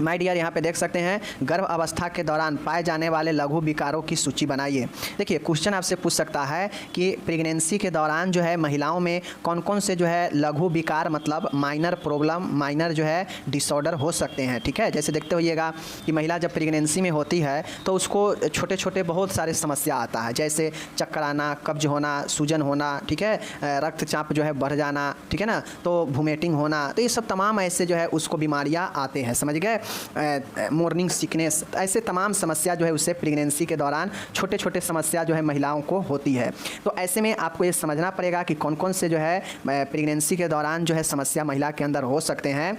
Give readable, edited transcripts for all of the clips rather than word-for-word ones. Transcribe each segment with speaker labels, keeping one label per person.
Speaker 1: My dear यहाँ पे देख सकते हैं, गर्भ अवस्था के दौरान पाए जाने वाले लघु विकारों की सूची बनाइए। देखिए क्वेश्चन आपसे पूछ सकता है कि प्रेगनेंसी के दौरान जो है महिलाओं में कौन कौन से जो है लघु विकार मतलब माइनर प्रॉब्लम, माइनर जो है डिसऑर्डर हो सकते हैं। ठीक है, जैसे देखते होइएगा कि महिला जब प्रेगनेंसी में होती है तो उसको छोटे छोटे बहुत सारे समस्या आता है, जैसे चक्कर आना, कब्ज होना, सूजन होना, ठीक है, रक्तचाप जो है बढ़ जाना, ठीक है ना, तो वोमिटिंग होना, तो ये सब तमाम ऐसे जो है उसको बीमारियाँ आते हैं, समझ गए। मॉर्निंग सिकनेस, ऐसे तमाम समस्या जो है उससे प्रेगनेंसी के दौरान छोटे छोटे समस्या जो है महिलाओं को होती है। तो ऐसे में आपको ये समझना पड़ेगा कि कौन कौन से जो है प्रेगनेंसी के दौरान जो है समस्या महिला के अंदर हो सकते हैं।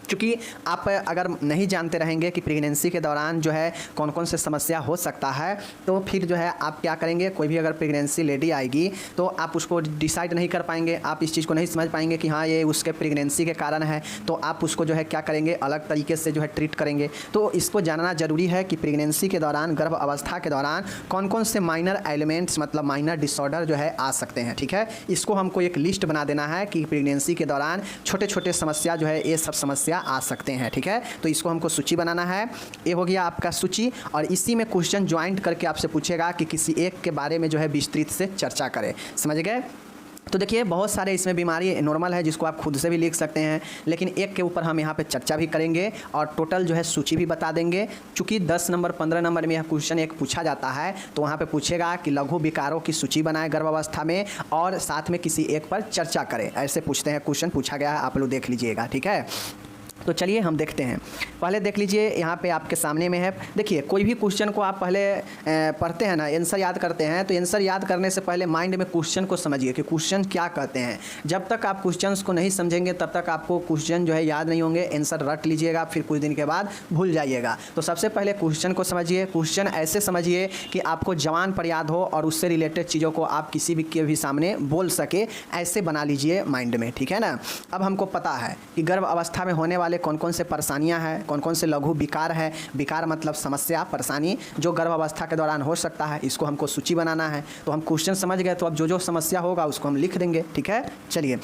Speaker 1: क्योंकि आप अगर नहीं जानते रहेंगे कि प्रेगनेंसी के दौरान जो है कौन कौन से समस्या हो सकता है, तो फिर जो है आप क्या करेंगे, कोई भी अगर प्रेगनेंसी लेडी आएगी तो आप उसको डिसाइड नहीं कर पाएंगे, आप इस चीज़ को नहीं समझ पाएंगे कि हाँ ये उसके प्रेगनेंसी के कारण है, तो आप उसको जो है क्या करेंगे, अलग तरीके से जो है ट्रीट करेंगे। तो इसको जानना जरूरी है कि प्रेगनेंसी के दौरान, गर्भ अवस्था के दौरान कौन कौन से माइनर एलिमेंट्स मतलब माइनर डिसऑर्डर जो है आ सकते हैं। ठीक है, इसको हमको एक लिस्ट बना देना है कि प्रेगनेंसी के दौरान छोटे छोटे समस्या जो है ये सब समस्या आ सकते हैं। ठीक है, तो इसको हमको सूची बनाना है। ये हो गया आपका सूची, और इसी में क्वेश्चन ज्वाइंट करके आपसे पूछेगा कि किसी एक के बारे में जो है विस्तृत से चर्चा करें, समझ गए। तो देखिए बहुत सारे इसमें बीमारी नॉर्मल है जिसको आप खुद से भी लिख सकते हैं, लेकिन एक के ऊपर हम यहाँ पे चर्चा भी करेंगे और टोटल जो है सूची भी बता देंगे। चूँकि 10 नंबर 15 नंबर में यह क्वेश्चन एक पूछा जाता है, तो वहाँ पे पूछेगा कि लघु विकारों की सूची बनाए गर्भावस्था में और साथ में किसी एक पर चर्चा करें, ऐसे पूछते हैं, क्वेश्चन पूछा गया है, आप लोग देख लीजिएगा। ठीक है, तो चलिए हम देखते हैं। पहले देख लीजिए, यहाँ पे आपके सामने में है। देखिए कोई भी क्वेश्चन को आप पहले पढ़ते हैं ना, आंसर याद करते हैं, तो आंसर याद करने से पहले माइंड में क्वेश्चन को समझिए कि क्वेश्चन क्या कहते हैं। जब तक आप क्वेश्चंस को नहीं समझेंगे तब तक आपको क्वेश्चन जो है याद नहीं होंगे, आंसर रट लीजिएगा, फिर कुछ दिन के बाद भूल जाइएगा। तो सबसे पहले क्वेश्चन को समझिए। क्वेश्चन ऐसे समझिए कि आपको जवान पर याद हो और उससे रिलेटेड चीज़ों को आप किसी भी के भी सामने बोल सके, ऐसे बना लीजिए माइंड में। ठीक है ना, अब हमको पता है कि गर्भ अवस्था में होने वाले कौन कौन से परेशानियां हैं, कौन कौन से लघु विकार है। विकार मतलब समस्या, परेशानी जो गर्भ अवस्था के दौरान हो सकता है, इसको हमको सूची बनाना है। तो हम क्वेश्चन समझ गए, तो अब जो जो समस्या होगा उसको हम लिख देंगे। ठीक है, चलिए।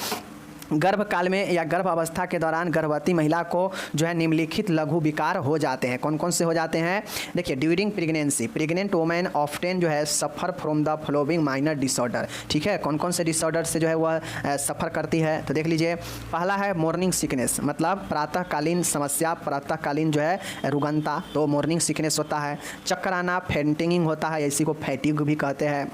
Speaker 1: गर्भकाल में या गर्भ अवस्था के दौरान गर्भवती महिला को जो है निम्नलिखित लघु विकार हो जाते हैं। कौन कौन से हो जाते हैं, देखिए। During pregnancy pregnant women often जो है suffer from the following minor disorder. ठीक है, कौन कौन से डिसऑर्डर से जो है वह सफ़र करती है, तो देख लीजिए। पहला है मॉर्निंग सिकनेस, मतलब प्रातःकालीन समस्या, प्रातःकालीन जो है रुगनता, तो मॉर्निंग सिकनेस होता है। चक्कर आना, फेंटिंग होता है, इसी को फैटिग भी कहते हैं।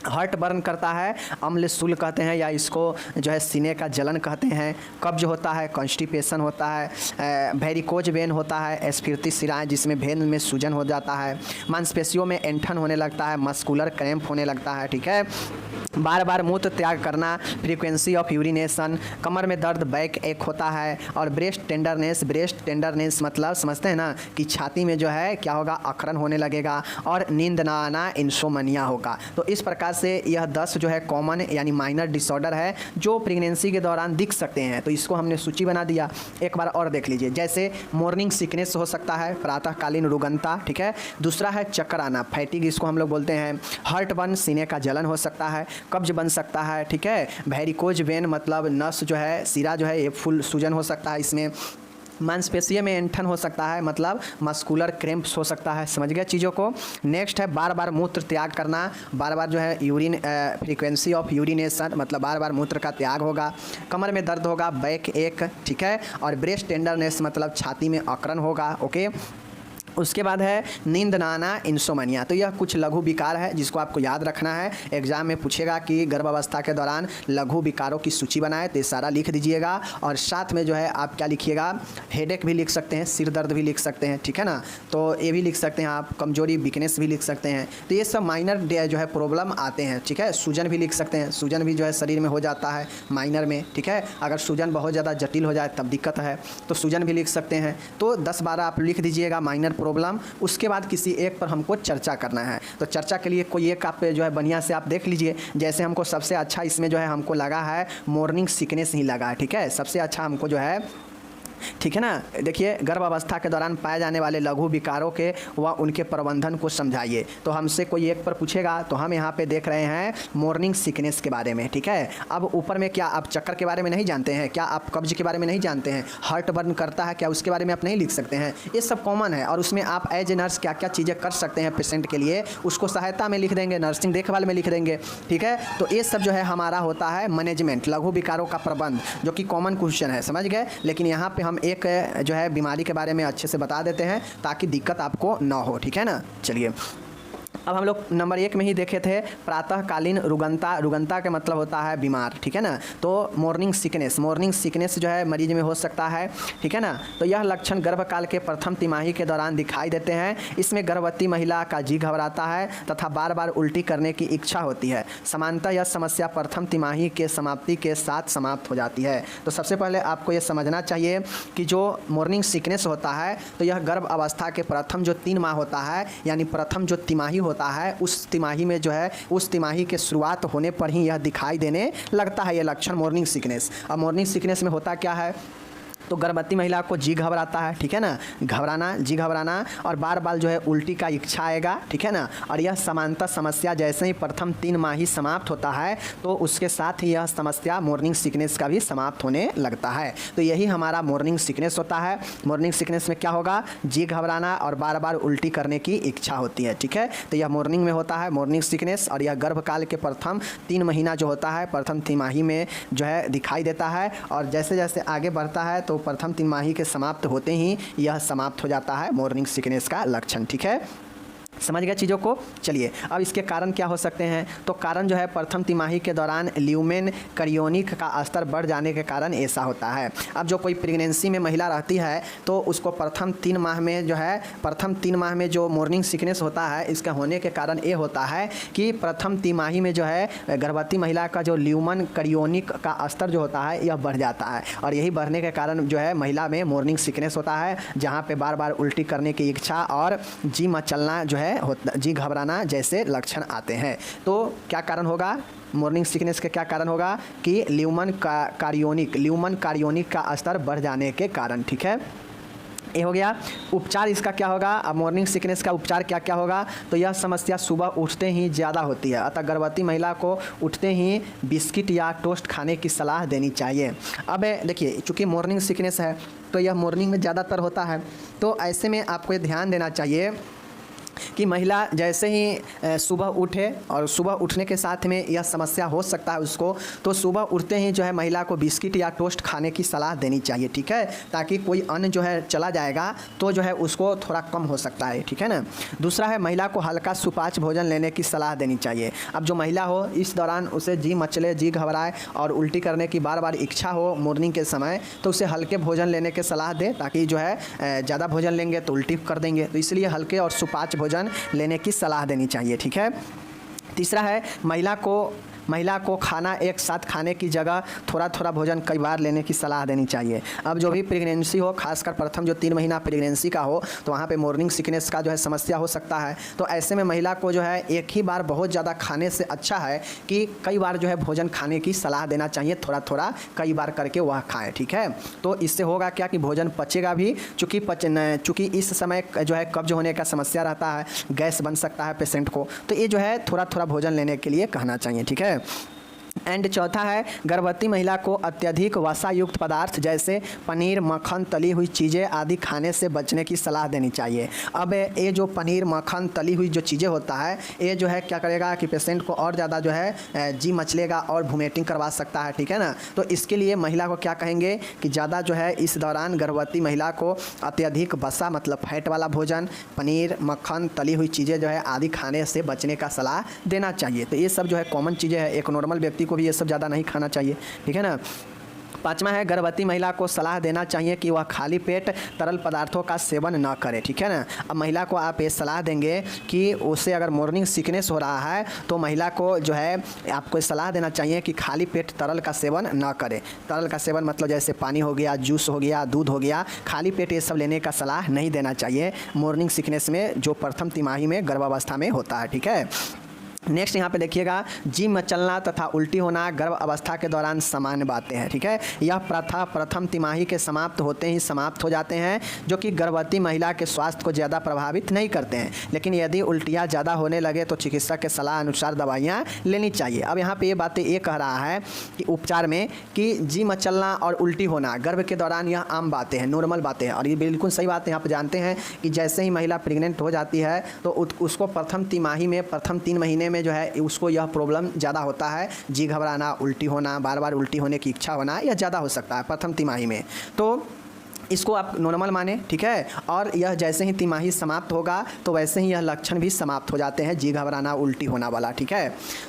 Speaker 1: हार्ट बर्न करता है, अम्ल शूल कहते हैं, या इसको जो है सीने का जलन कहते हैं। कब्ज होता है, कॉन्स्टिपेशन होता है। वेरिकोज वेन होता है, स्फीति शिराएँ जिसमें वेन में सूजन हो जाता है। मांसपेशियों में ऐंठन होने लगता है, मस्कुलर क्रैम्प होने लगता है। ठीक है, बार बार मूत्र त्याग करना, फ्रीक्वेंसी ऑफ यूरिनेशन, कमर में दर्द, बैक एक होता है। और ब्रेस्ट टेंडरनेस, ब्रेस्ट टेंडरनेस मतलब समझते हैं ना कि छाती में जो है क्या होगा, अकड़न होने लगेगा। और नींद ना आना, इंसोमनिया होगा। तो इस प्रकार से यह 10 जो है कॉमन यानी माइनर डिसऑर्डर है जो प्रेगनेंसी के दौरान दिख सकते हैं। तो इसको हमने सूची बना दिया। एक बार और देख लीजिए, जैसे मॉर्निंग सिकनेस हो सकता है, प्रातःकालीन रुगनता। ठीक है, दूसरा है चक्कर आना, फैटिग इसको हम लोग बोलते हैं। हार्ट बर्न, सीने का जलन हो सकता है। कब्ज बन सकता है। ठीक है, वेरिकोज वेन मतलब नस जो है, सिरा जो है, ये फुल सूजन हो सकता है इसमें। मांसपेशियों में ऐंठन हो सकता है, मतलब मस्कुलर क्रैम्प्स हो सकता है। समझ गए चीज़ों को। नेक्स्ट है बार बार मूत्र त्याग करना, बार बार जो है यूरिन, फ्रीक्वेंसी ऑफ यूरिनेशन मतलब बार बार मूत्र का त्याग होगा। कमर में दर्द होगा, बैक एक। ठीक है, और ब्रेस्ट टेंडरनेस मतलब छाती में अकड़न होगा। ओके, उसके बाद है नींद ना आना, इंसोमनिया। तो यह कुछ लघु विकार है जिसको आपको याद रखना है। एग्जाम में पूछेगा कि गर्भावस्था के दौरान लघु विकारों की सूची बनाए, तो ये सारा लिख दीजिएगा। और साथ में जो है आप क्या लिखिएगा, हेडेक भी लिख सकते हैं, सिर दर्द भी लिख सकते हैं। ठीक है ना, तो ये भी लिख सकते हैं आप, कमजोरी, वीकनेस भी लिख सकते हैं। तो ये सब माइनर जो है प्रॉब्लम आते हैं। ठीक है, सूजन भी लिख सकते हैं, सूजन भी जो है शरीर में हो जाता है माइनर में। ठीक है, अगर सूजन बहुत ज़्यादा जटिल हो जाए तब दिक्कत है, तो सूजन भी लिख सकते हैं। तो 10-12 आप लिख दीजिएगा माइनर प्रॉब्लम। उसके बाद किसी एक पर हमको चर्चा करना है। तो चर्चा के लिए कोई एक आप जो है बढ़िया से आप देख लीजिए। जैसे हमको सबसे अच्छा इसमें जो है हमको लगा है मॉर्निंग सिकनेस ही लगा है। ठीक है, सबसे अच्छा हमको जो है ठीक है ना। देखिए, गर्भ अवस्था के दौरान पाए जाने वाले लघु विकारों के व उनके प्रबंधन को समझाइए। तो हमसे कोई एक पर पूछेगा तो हम यहाँ पे देख रहे हैं मॉर्निंग सिकनेस के बारे में, ठीक है। अब ऊपर में क्या आप चक्कर के बारे में नहीं जानते हैं, क्या आप कब्ज के बारे में नहीं जानते हैं, हार्ट बर्न करता है क्या, उसके बारे में आप नहीं लिख सकते हैं। ये सब कॉमन है और उसमें आप एज ए नर्स क्या क्या चीज़ें कर सकते हैं पेशेंट के लिए, उसको सहायता में लिख देंगे, नर्सिंग देखभाल में लिख देंगे, ठीक है। तो ये सब जो है हमारा होता है मैनेजमेंट, लघु विकारों का प्रबंध, जो कि कॉमन क्वेश्चन है, समझ गए। लेकिन यहाँ पे हम एक जो है बीमारी के बारे में अच्छे से बता देते हैं ताकि दिक्कत आपको ना हो, ठीक है ना। चलिए, अब हम लोग नंबर 1 में ही देखे थे प्रातःकालीन रुगंता। रुगंता का मतलब होता है बीमार, ठीक है ना। तो मॉर्निंग सिकनेस जो है मरीज में हो सकता है, ठीक है ना। तो यह लक्षण गर्भकाल के प्रथम तिमाही के दौरान दिखाई देते हैं। इसमें गर्भवती महिला का जी घबराता है तथा बार बार उल्टी करने की इच्छा होती है। सामान्यतः यह समस्या प्रथम तिमाही के समाप्ति के साथ समाप्त हो जाती है। तो सबसे पहले आपको यह समझना चाहिए कि जो मॉर्निंग सिकनेस होता है तो यह गर्भ अवस्था के प्रथम जो 3 माह होता है, यानी प्रथम जो तिमाही होता है, उस तिमाही में जो है उस तिमाही के शुरुआत होने पर ही यह दिखाई देने लगता है ये लक्षण मॉर्निंग सिकनेस। अब मॉर्निंग सिकनेस में होता क्या है, तो गर्भवती महिला को जी घबराता है, ठीक है ना, जी घबराना और बार बार जो है उल्टी का इच्छा आएगा, ठीक है ना। और यह समानता समस्या जैसे ही प्रथम 3 माह ही समाप्त होता है तो उसके साथ ही यह समस्या मॉर्निंग सिकनेस का भी समाप्त होने लगता है। तो यही हमारा मॉर्निंग सिकनेस होता है। मॉर्निंग सिकनेस में क्या होगा, जी घबराना और बार बार उल्टी करने की इच्छा होती है, ठीक है। तो यह मॉर्निंग में होता है मॉर्निंग सिकनेस, और यह गर्भकाल के प्रथम 3 महीना जो होता है, प्रथम तिमाही में जो है दिखाई देता है। और जैसे जैसे आगे बढ़ता है तो प्रथम तिमाही के समाप्त होते ही यह समाप्त हो जाता है मॉर्निंग सिकनेस का लक्षण, ठीक है। समझ गया चीज़ों को। चलिए, अब इसके कारण क्या हो सकते हैं। तो कारण जो है प्रथम तिमाही के दौरान ल्यूमेन करियोनिक का स्तर बढ़ जाने के कारण ऐसा होता है। अब जो कोई प्रेगनेंसी में महिला रहती है तो उसको प्रथम 3 माह में जो मॉर्निंग सिकनेस होता है, इसका होने के कारण ये होता है कि प्रथम तिमाही में जो है गर्भवती महिला का जो ल्यूमन करियोनिक का स्तर जो होता है यह बढ़ जाता है। और यही बढ़ने के कारण जो है महिला में मॉर्निंग सिकनेस होता है, जहाँ पे बार बार उल्टी करने की इच्छा और जी मचलना जो है जी घबराना जैसे लक्षण आते हैं। तो क्या कारण होगा मॉर्निंग सिकनेस के, क्या कारण होगा कि ल्यूमन कारियोनिक का स्तर बढ़ जाने के कारण, ठीक है। ये हो गया। उपचार इसका क्या होगा, अब मॉर्निंग सिकनेस का उपचार क्या क्या होगा। तो यह समस्या सुबह उठते ही ज़्यादा होती है, अतः गर्भवती महिला को उठते ही बिस्किट या टोस्ट खाने की सलाह देनी चाहिए। अब देखिए, चूँकि मॉर्निंग सिकनेस है तो यह मॉर्निंग में ज़्यादातर होता है, तो ऐसे में आपको ये ध्यान देना चाहिए कि महिला जैसे ही सुबह उठे, और सुबह उठने के साथ में यह समस्या हो सकता है उसको, तो सुबह उठते ही जो है महिला को बिस्किट या टोस्ट खाने की सलाह देनी चाहिए, ठीक है, ताकि कोई अन्न जो है चला जाएगा तो जो है उसको थोड़ा कम हो सकता है, ठीक है ना। दूसरा है महिला को हल्का सुपाच्य भोजन लेने की सलाह देनी चाहिए। अब जो महिला हो इस दौरान उसे जी मचले, जी घबराए और उल्टी करने की बार बार इच्छा हो मॉर्निंग के समय, तो उसे हल्के भोजन लेने की सलाह दे, ताकि जो है ज़्यादा भोजन लेंगे तो उल्टी कर देंगे, तो इसलिए हल्के और सुपाच्य भोजन लेने की सलाह देनी चाहिए, ठीक है। तीसरा है महिला को खाना एक साथ खाने की जगह थोड़ा थोड़ा भोजन कई बार लेने की सलाह देनी चाहिए। अब जो भी प्रेगनेंसी हो, खासकर प्रथम जो 3 महीना प्रेगनेंसी का हो, तो वहाँ पे मॉर्निंग सिकनेस का जो है समस्या हो सकता है। तो ऐसे में महिला को जो है एक ही बार बहुत ज़्यादा खाने से अच्छा है कि कई बार जो है भोजन खाने की सलाह देना चाहिए, थोड़ा थोड़ा कई बार करके वह खाएँ, ठीक है। तो इससे होगा क्या कि भोजन पचेगा भी, चूँकि इस समय जो है कब्ज होने का समस्या रहता है, गैस बन सकता है पेशेंट को, तो ये जो है थोड़ा थोड़ा भोजन लेने के लिए कहना चाहिए, ठीक है। एंड चौथा है गर्भवती महिला को अत्यधिक वसा युक्त पदार्थ जैसे पनीर, मक्खन, तली हुई चीज़ें आदि खाने से बचने की सलाह देनी चाहिए। अब ये जो पनीर, मक्खन, तली हुई जो चीज़ें होता है, ये जो है क्या करेगा कि पेशेंट को और ज़्यादा जो है जी मचलेगा और वोमिटिंग करवा सकता है, ठीक है ना। तो इसके लिए महिला को क्या कहेंगे कि ज़्यादा जो है इस दौरान गर्भवती महिला को अत्यधिक वसा मतलब फैट वाला भोजन, पनीर, मक्खन, तली हुई चीज़ें जो है आदि खाने से बचने का सलाह देना चाहिए। तो ये सब जो है कॉमन चीज़ें हैं, एक नॉर्मल व्यक्ति को भी ये सब ज़्यादा नहीं खाना चाहिए, ठीक है ना। 5वां है गर्भवती महिला को सलाह देना चाहिए कि वह खाली पेट तरल पदार्थों का सेवन न करे, ठीक है ना। अब महिला को आप ये सलाह देंगे कि उसे अगर मॉर्निंग सिकनेस हो रहा है तो महिला को जो है आपको सलाह देना चाहिए कि खाली पेट तरल का सेवन न करे। तरल का सेवन मतलब जैसे पानी हो गया, जूस हो गया, दूध हो गया, खाली पेट ये सब लेने का सलाह नहीं देना चाहिए मॉर्निंग सिकनेस में जो प्रथम तिमाही में गर्भावस्था में होता है, ठीक है। नेक्स्ट यहाँ पे देखिएगा, जी मचलना तथा उल्टी होना गर्भ अवस्था के दौरान सामान्य बातें हैं, ठीक है। यह प्रथा प्रथम तिमाही के समाप्त होते ही समाप्त हो जाते हैं, जो कि गर्भवती महिला के स्वास्थ्य को ज़्यादा प्रभावित नहीं करते हैं। लेकिन यदि उल्टियाँ ज़्यादा होने लगे तो चिकित्सक के सलाह अनुसार दवाइयाँ लेनी चाहिए। अब यहाँ पर ये बातें ये कह रहा है कि उपचार में कि जी मचलना और उल्टी होना गर्भ के दौरान यह आम बातें हैं, नॉर्मल बातें हैं, और ये बिल्कुल सही बात है। यहाँ पर जानते हैं कि जैसे ही महिला प्रेग्नेंट हो जाती है तो उसको प्रथम तिमाही में, प्रथम 3 महीने में जो है उसको यह प्रॉब्लम ज़्यादा होता है, जी घबराना, उल्टी होना, बार बार उल्टी होने की इच्छा होना, यह ज़्यादा हो सकता है प्रथम तिमाही में। तो इसको आप नॉर्मल माने, ठीक है। और यह जैसे ही तिमाही समाप्त होगा तो वैसे ही यह लक्षण भी समाप्त हो जाते हैं, जी घबराना, उल्टी होना वाला, ठीक है।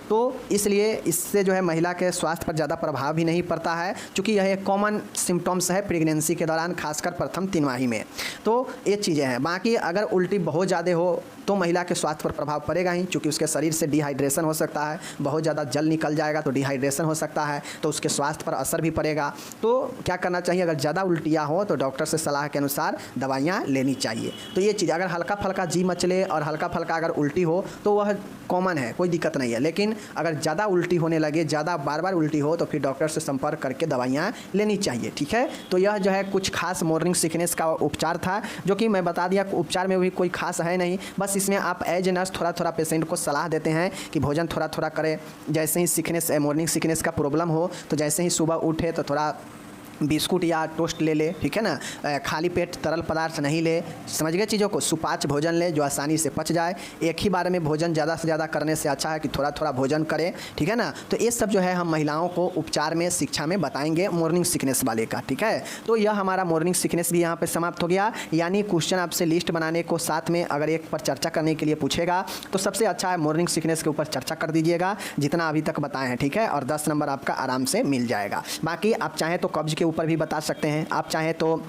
Speaker 1: तो इसलिए इससे जो है महिला के स्वास्थ्य पर ज़्यादा प्रभाव भी नहीं पड़ता है, क्योंकि यह एक कॉमन सिम्टम्स है प्रेगनेंसी के दौरान, खासकर प्रथम तिमाही में। तो ये चीज़ें हैं। बाकी अगर उल्टी बहुत ज़्यादा हो तो महिला के स्वास्थ्य पर प्रभाव पड़ेगा ही, क्योंकि उसके शरीर से डिहाइड्रेशन हो सकता है, बहुत ज़्यादा जल निकल जाएगा तो डिहाइड्रेशन हो सकता है, तो उसके स्वास्थ्य पर असर भी पड़ेगा। तो क्या करना चाहिए, अगर ज़्यादा उल्टियाँ हो तो डॉक्टर से सलाह के अनुसार दवाइयाँ लेनी चाहिए। तो ये चीज़, अगर हल्का फल्का जी मचले और हल्का फल्का अगर उल्टी हो तो वह कॉमन है, कोई दिक्कत नहीं है। लेकिन अगर ज़्यादा उल्टी होने लगे, ज़्यादा बार बार उल्टी हो तो फिर डॉक्टर से संपर्क करके दवाइयाँ लेनी चाहिए, ठीक है। तो यह जो है कुछ खास मॉर्निंग सिकनेस का उपचार था, जो कि मैं बता दिया उपचार में भी कोई खास है नहीं, बस इसमें आप एज नर्स थोड़ा थोड़ा पेशेंट को सलाह देते हैं कि भोजन थोड़ा थोड़ा करें। जैसे ही सिकनेस, मॉर्निंग सिकनेस का प्रॉब्लम हो तो जैसे ही सुबह उठे तो थोड़ा बिस्कुट या टोस्ट ले ले, ठीक है ना। खाली पेट तरल पदार्थ नहीं ले, समझ गए चीज़ों को। सुपाच्य भोजन ले जो आसानी से पच जाए। एक ही बार में भोजन ज़्यादा से ज़्यादा करने से अच्छा है कि थोड़ा थोड़ा भोजन करें, ठीक है ना। तो ये सब जो है हम महिलाओं को उपचार में, शिक्षा में बताएंगे मॉर्निंग सिकनेस वाले का, ठीक है। तो यह हमारा मॉर्निंग सिकनेस भी यहाँ पर समाप्त हो गया। यानी क्वेश्चन आपसे लिस्ट बनाने को साथ में अगर एक पर चर्चा करने के लिए पूछेगा तो सबसे अच्छा है मॉर्निंग सिकनेस के ऊपर चर्चा कर दीजिएगा, जितना अभी तक बताए हैं, ठीक है। और 10 नंबर आपका आराम से मिल जाएगा। बाकी आप चाहें तो कब्ज के ऊपर भी बता सकते हैं, आप चाहें तो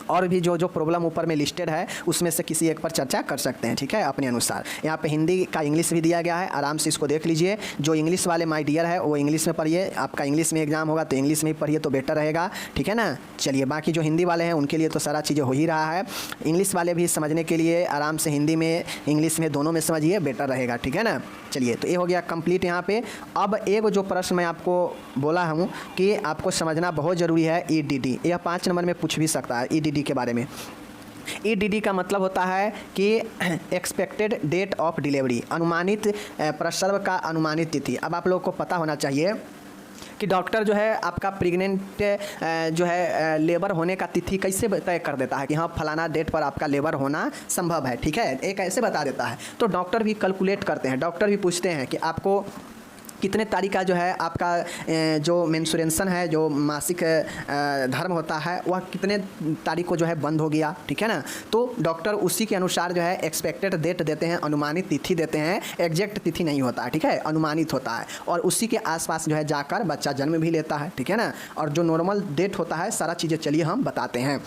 Speaker 1: और भी जो प्रॉब्लम ऊपर में लिस्टेड है उसमें से किसी एक पर चर्चा कर सकते हैं, ठीक है, अपने अनुसार। यहाँ पे हिंदी का इंग्लिश भी दिया गया है, आराम से इसको देख लीजिए। जो इंग्लिश वाले माय डियर है वो इंग्लिश में पढ़िए, आपका इंग्लिश में एग्जाम होगा तो इंग्लिश में ही पढ़िए तो बेटर रहेगा, ठीक है ना। चलिए, बाकी जो हिंदी वाले हैं उनके लिए तो सारा चीज़ें हो ही रहा है। इंग्लिश वाले भी समझने के लिए आराम से हिंदी में, इंग्लिश में, दोनों में समझिए, बेटर रहेगा, ठीक है ना। चलिए, तो ये हो गया कंप्लीट यहाँ पे। अब एक जो प्रश्न मैं आपको बोला हूँ कि आपको समझना बहुत ज़रूरी है, EDD। यह 5 नंबर में पूछ भी सकता है EDD के बारे में। EDD का मतलब होता है कि एक्सपेक्टेड डेट ऑफ डिलीवरी, अनुमानित प्रसव का अनुमानित तिथि। अब आप लोगों को पता होना चाहिए कि डॉक्टर जो है आपका प्रेग्नेंट जो है लेबर होने का तिथि कैसे तय कर देता है कि हाँ फलाना डेट पर आपका लेबर होना संभव है, ठीक है, एक ऐसे बता देता है। तो डॉक्टर भी कैलकुलेट करते हैं, डॉक्टर भी पूछते हैं कि आपको कितने तारीख का जो है आपका जो मेंस्ट्रुएशन है, जो मासिक धर्म होता है, वह कितने तारीख को जो है बंद हो गया, ठीक है ना। तो डॉक्टर उसी के अनुसार जो है एक्सपेक्टेड डेट देते हैं, अनुमानित तिथि देते हैं। एग्जैक्ट तिथि नहीं होता है, ठीक है, अनुमानित होता है। और उसी के आसपास जो है जाकर बच्चा जन्म भी लेता है, ठीक है ना। और जो नॉर्मल डेट होता है, सारा चीज़ें चलिए हम बताते हैं।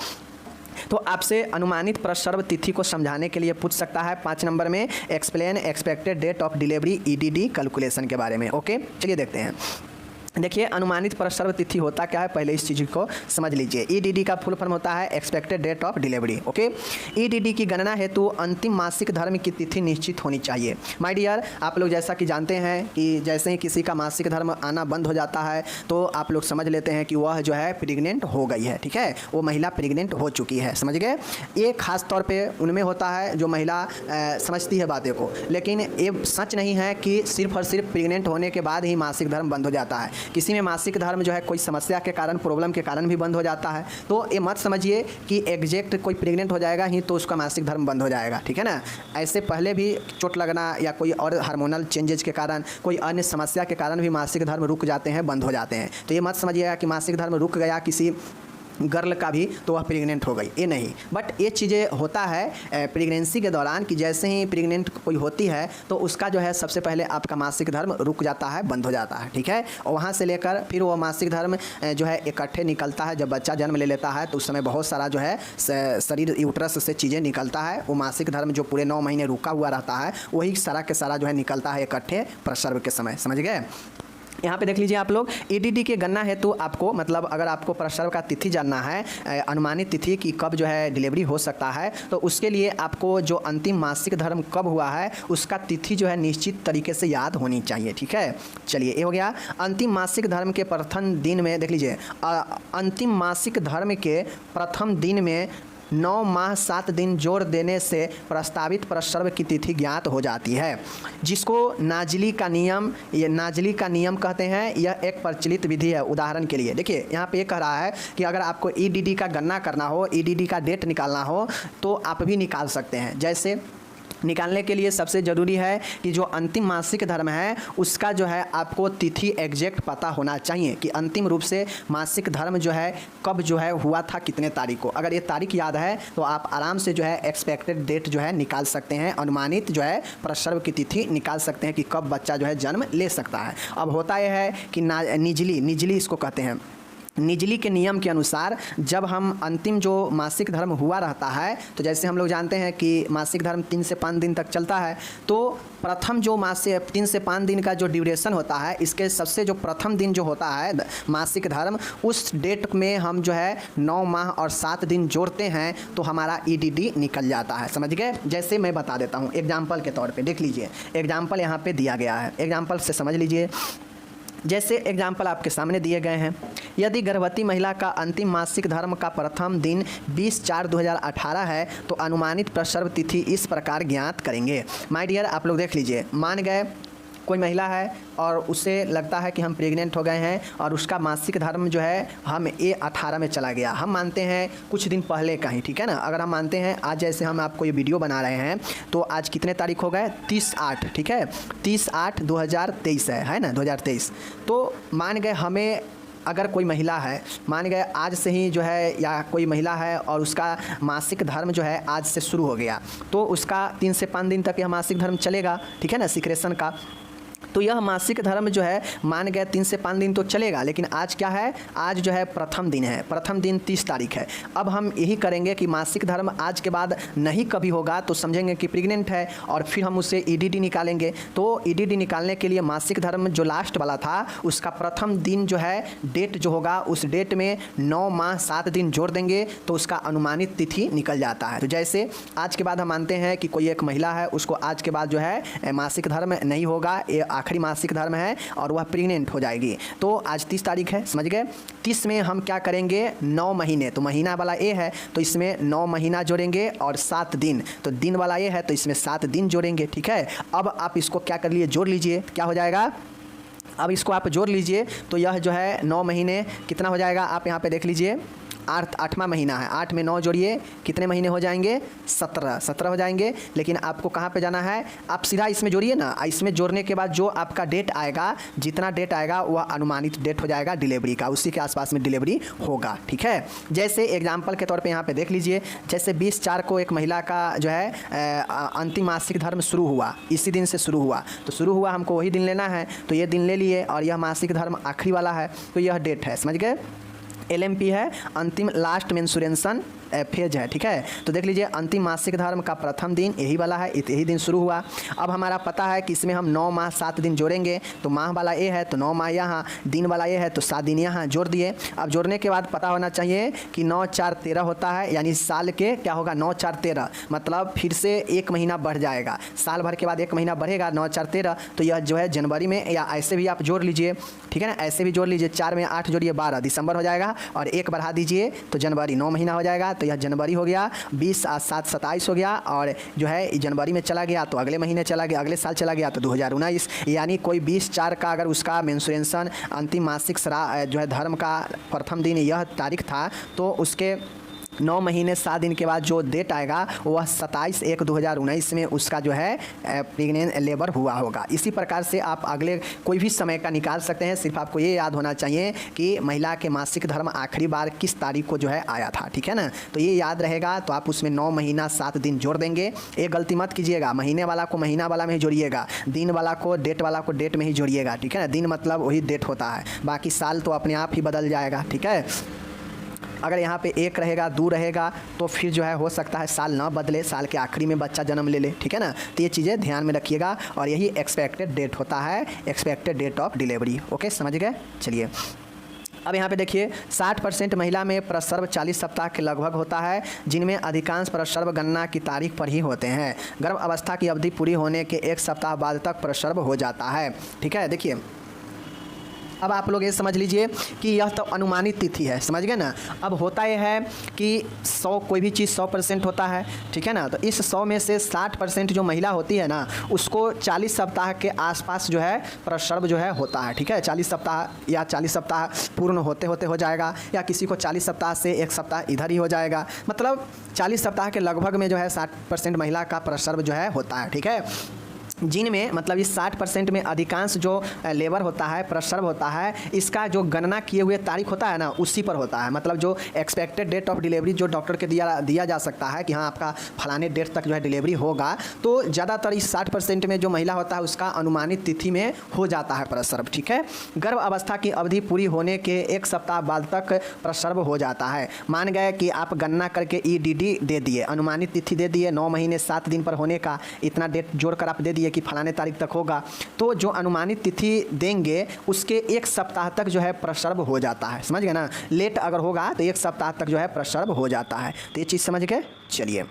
Speaker 1: तो आपसे अनुमानित प्रसव तिथि को समझाने के लिए पूछ सकता है 5 नंबर में, explain expected date of delivery EDD calculation के बारे में। ओके, चलिए देखते हैं। देखिए, अनुमानित प्रसव तिथि होता क्या है, पहले इस चीज़ को समझ लीजिए। EDD का फुल फॉर्म होता है expected date of delivery. Okay, EDD की गणना हेतु अंतिम मासिक धर्म की तिथि निश्चित होनी चाहिए। माय डियर, आप लोग जैसा कि जानते हैं कि जैसे ही किसी का मासिक धर्म आना बंद हो जाता है तो आप लोग समझ लेते हैं कि वह जो है प्रेग्नेंट हो गई है, ठीक है, वो महिला प्रेग्नेंट हो चुकी है, समझ गए। ये खास तौर पर उनमें होता है जो महिला समझती है बातें को, लेकिन ये सच नहीं है कि सिर्फ और सिर्फ प्रेग्नेंट होने के बाद ही मासिक धर्म बंद हो जाता है। किसी में मासिक धर्म जो है कोई समस्या के कारण, प्रॉब्लम के कारण भी बंद हो जाता है। तो ये मत समझिए कि एग्जैक्ट कोई प्रेग्नेंट हो जाएगा ही तो उसका मासिक धर्म बंद हो जाएगा, ठीक है ना। ऐसे पहले भी चोट लगना या कोई और हार्मोनल चेंजेज के कारण, कोई अन्य समस्या के कारण भी मासिक धर्म रुक जाते हैं, बंद हो जाते हैं। तो ये मत समझिएगा कि मासिक धर्म रुक गया किसी गर्ल का भी तो वह प्रेग्नेंट हो गई, ये नहीं। बट ये चीज़ें होता है प्रेगनेंसी के दौरान कि जैसे ही प्रेग्नेंट कोई होती है तो उसका जो है सबसे पहले आपका मासिक धर्म रुक जाता है, बंद हो जाता है, ठीक है। और वहाँ से लेकर फिर वो मासिक धर्म जो है इकट्ठे निकलता है। जब बच्चा जन्म ले लेता है तो उस समय बहुत सारा जो है शरीर यूट्रस से चीज़ें निकलता है। वो मासिक धर्म जो पूरे 9 महीने रुका हुआ रहता है वही सारा के सारा जो है निकलता है इकट्ठे प्रसव के समय, समझ गए। यहाँ पे देख लीजिए आप लोग, ईडीडी के गणना है तो आपको मतलब अगर आपको प्रसव का तिथि जानना है, अनुमानित तिथि कि कब जो है डिलीवरी हो सकता है, तो उसके लिए आपको जो अंतिम मासिक धर्म कब हुआ है उसका तिथि जो है निश्चित तरीके से याद होनी चाहिए। ठीक है, चलिए ये हो गया। अंतिम मासिक धर्म के प्रथम दिन में देख लीजिए, अंतिम मासिक धर्म के प्रथम दिन में 9 माह 7 दिन जोड़ देने से प्रस्तावित प्रसव की तिथि ज्ञात हो जाती है, जिसको नाजली का नियम कहते हैं। यह एक प्रचलित विधि है। उदाहरण के लिए देखिए यहाँ पे ये कह रहा है कि अगर आपको ईडीडी का गणना करना हो, ईडीडी का डेट निकालना हो तो आप भी निकाल सकते हैं। जैसे निकालने के लिए सबसे ज़रूरी है कि जो अंतिम मासिक धर्म है उसका जो है आपको तिथि एग्जैक्ट पता होना चाहिए कि अंतिम रूप से मासिक धर्म जो है कब जो है हुआ था, कितने तारीख को। अगर ये तारीख याद है तो आप आराम से जो है एक्सपेक्टेड डेट जो है निकाल सकते हैं, अनुमानित जो है प्रसव की तिथि निकाल सकते हैं कि कब बच्चा जो है जन्म ले सकता है। अब होता यह है कि निजली इसको कहते हैं। निजली के नियम के अनुसार जब हम अंतिम जो मासिक धर्म हुआ रहता है, तो जैसे हम लोग जानते हैं कि मासिक धर्म 3 से 5 दिन तक चलता है, तो प्रथम जो मासिक 3 से 5 दिन का जो ड्यूरेशन होता है, इसके सबसे जो प्रथम दिन जो होता है मासिक धर्म, उस डेट में हम जो है 9 माह और 7 दिन जोड़ते हैं तो हमारा ईडीडी निकल जाता है। समझ गए? जैसे मैं बता देता हूँ एग्जाम्पल के तौर पर, देख लीजिए एग्जाम्पल यहाँ पर दिया गया है, एग्जाम्पल से समझ लीजिए। जैसे एग्जाम्पल आपके सामने दिए गए हैं, यदि गर्भवती महिला का अंतिम मासिक धर्म का प्रथम दिन 20/4/2018 है तो अनुमानित प्रसव तिथि इस प्रकार ज्ञात करेंगे। माय डियर आप लोग देख लीजिए, मान गए कोई महिला है और उसे लगता है कि हम प्रेग्नेंट हो गए हैं और उसका मासिक धर्म जो है हम A18 में चला गया। हम मानते हैं कुछ दिन पहले का ही, ठीक है ना। अगर हम मानते हैं आज जैसे हम आपको ये वीडियो बना रहे हैं तो आज कितने तारीख हो गए, 30/8, ठीक है, 30/8/2023 है ना, 2023। तो मान गए हमें अगर कोई महिला है, मान गए आज से ही जो है, या कोई महिला है और उसका मासिक धर्म जो है आज से शुरू हो गया, तो उसका 3 से 5 दिन तक यह मासिक धर्म चलेगा, ठीक है ना, सिक्रेशन का। तो यह मासिक धर्म जो है मान गए 3 से 5 दिन तो चलेगा, लेकिन आज क्या है, आज जो है प्रथम दिन है, प्रथम दिन 30 तारीख है। अब हम यही करेंगे कि मासिक धर्म आज के बाद नहीं कभी होगा तो समझेंगे कि प्रेग्नेंट है और फिर हम उसे ईडीडी निकालेंगे। तो ईडीडी निकालने के लिए मासिक धर्म जो लास्ट वाला था उसका प्रथम दिन जो है डेट जो होगा, उस डेट में 9 माह 7 दिन जोड़ देंगे तो उसका अनुमानित तिथि निकल जाता है। तो जैसे आज के बाद हम मानते हैं कि कोई एक महिला है, उसको आज के बाद जो है मासिक धर्म नहीं होगा, ये आखिरी मासिक धर्म है और वह प्रेग्नेंट हो जाएगी। तो आज 30 तारीख है, समझ गए। 30 में हम क्या करेंगे, 9 महीने, तो महीना वाला ए है तो इसमें 9 महीना जोड़ेंगे और 7 दिन, तो दिन वाला ए है तो इसमें 7 दिन जोड़ेंगे, ठीक है। अब आप इसको क्या कर लिए, जोड़ लीजिए, क्या हो जाएगा, अब इसको आप जोड़ लीजिए तो यह जो है 9 महीने कितना हो जाएगा, आप यहाँ पे देख लीजिए 8वां महीना है, 8 में 9 जोड़िए कितने महीने हो जाएंगे, 17 हो जाएंगे। लेकिन आपको कहाँ पे जाना है, आप सीधा इसमें जोड़िए ना, इसमें जोड़ने के बाद जो आपका डेट आएगा, जितना डेट आएगा वह अनुमानित डेट हो जाएगा डिलीवरी का, उसी के आसपास में डिलीवरी होगा, ठीक है। जैसे एग्जाम्पल के तौर पे यहाँ पे देख लीजिए, जैसे 20/4 को एक महिला का जो है अंतिम मासिक धर्म शुरू हुआ, इसी दिन से शुरू हुआ, तो शुरू हुआ हमको वही दिन लेना है, तो ये दिन ले लिए और यह मासिक धर्म आखिरी वाला है तो यह डेट है, समझ गए। LMP है, अंतिम लास्ट मेंस्ट्रुएशन फेज है, ठीक है। तो देख लीजिए अंतिम मासिक धर्म का प्रथम दिन यही वाला है, यही दिन शुरू हुआ। अब हमारा पता है कि इसमें हम 9 माह 7 दिन जोड़ेंगे, तो माह वाला ए है तो 9 माह यहाँ, दिन वाला ए है तो 7 दिन यहाँ जोड़ दिए। अब जोड़ने के बाद पता होना चाहिए कि 9 4 13 होता है, यानी साल के क्या होगा, 9 4 13, मतलब फिर से 1 महीना बढ़ जाएगा, साल भर के बाद 1 महीना बढ़ेगा, 9 4 13, तो यह जो है जनवरी में, या ऐसे भी आप जोड़ लीजिए, ठीक है ना, ऐसे भी जोड़ लीजिए, 4 में 8 जोड़िए 12 दिसंबर हो जाएगा और 1 बढ़ा दीजिए तो जनवरी 9 महीना हो जाएगा, तो यह जनवरी हो गया, 20 और 7 27 हो गया, और जो है जनवरी में चला गया तो अगले महीने चला गया, अगले साल चला गया तो 2019, यानी कोई 20/4 का अगर उसका मेंस्ट्रुएशन अंतिम मासिक जो है धर्म का प्रथम दिन यह तारीख था, तो उसके 9 महीने 7 दिन के बाद जो डेट आएगा वह 27/1/2019 में उसका जो है प्रेग्नेंट लेबर हुआ होगा। इसी प्रकार से आप अगले कोई भी समय का निकाल सकते हैं, सिर्फ आपको ये याद होना चाहिए कि महिला के मासिक धर्म आखिरी बार किस तारीख को जो है आया था, ठीक है ना। तो ये याद रहेगा, तो आप उसमें 9 महीना 7 दिन जोड़ देंगे। एक गलती मत कीजिएगा, महीने वाला को महीना वाला में ही जोड़िएगा, दिन वाला को डेट वाला को डेट में ही जोड़िएगा, ठीक है ना। दिन मतलब वही डेट होता है, बाकी साल तो अपने आप ही बदल जाएगा, ठीक है। अगर यहाँ पे 1 रहेगा 2 रहेगा तो फिर जो है हो सकता है साल ना बदले, साल के आखिरी में बच्चा जन्म ले ले, ठीक है ना। तो ये चीज़ें ध्यान में रखिएगा और यही एक्सपेक्टेड डेट होता है, expected date of delivery. Okay, समझ गए। चलिए अब यहाँ पे देखिए 60% महिला में प्रसव 40 सप्ताह के लगभग होता है, जिनमें अधिकांश प्रसव गणना की तारीख पर ही होते हैं। गर्भ अवस्था की अवधि पूरी होने के 1 सप्ताह बाद तक प्रसव हो जाता है, ठीक है। देखिए अब आप लोग ये समझ लीजिए कि यह तो अनुमानित तिथि है, समझ गए ना। अब होता यह है कि 100 कोई भी चीज़ 100% होता है, ठीक है ना। तो इस 100 में से 60% जो महिला होती है ना, उसको 40 सप्ताह के आसपास जो है प्रसव जो है होता है, ठीक है। 40 सप्ताह या 40 सप्ताह पूर्ण होते होते हो जाएगा, या किसी को 40 सप्ताह से 1 सप्ताह इधर ही हो जाएगा। मतलब 40 सप्ताह के लगभग में जो है 60% महिला का प्रसव जो है होता है, ठीक है। जिनमें मतलब इस 60% में अधिकांश जो लेबर होता है, प्रसव होता है, इसका जो गणना किए हुए तारीख होता है ना, उसी पर होता है। मतलब जो एक्सपेक्टेड डेट ऑफ डिलीवरी जो डॉक्टर के दिया जा सकता है कि हाँ आपका फलाने डेट तक जो है डिलीवरी होगा, तो ज़्यादातर इस 60% में जो महिला होता है उसका अनुमानित तिथि में हो जाता है प्रसव, ठीक है। गर्भ अवस्था की अवधि पूरी होने के 1 सप्ताह बाद तक प्रसव हो जाता है। मान गए कि आप गणना करके EDD दे दिए, अनुमानित तिथि दे दिए, 9 महीने 7 दिन पर होने का इतना डेट जोड़कर आप दे दिए कि फलाने तारीख तक होगा, तो जो अनुमानित तिथि देंगे उसके 1 सप्ताह तक जो है प्रसव हो जाता है, समझ गए ना। लेट अगर होगा तो 1 सप्ताह तक जो है प्रसव हो जाता है। तो ये चीज़ समझ गए। चलिए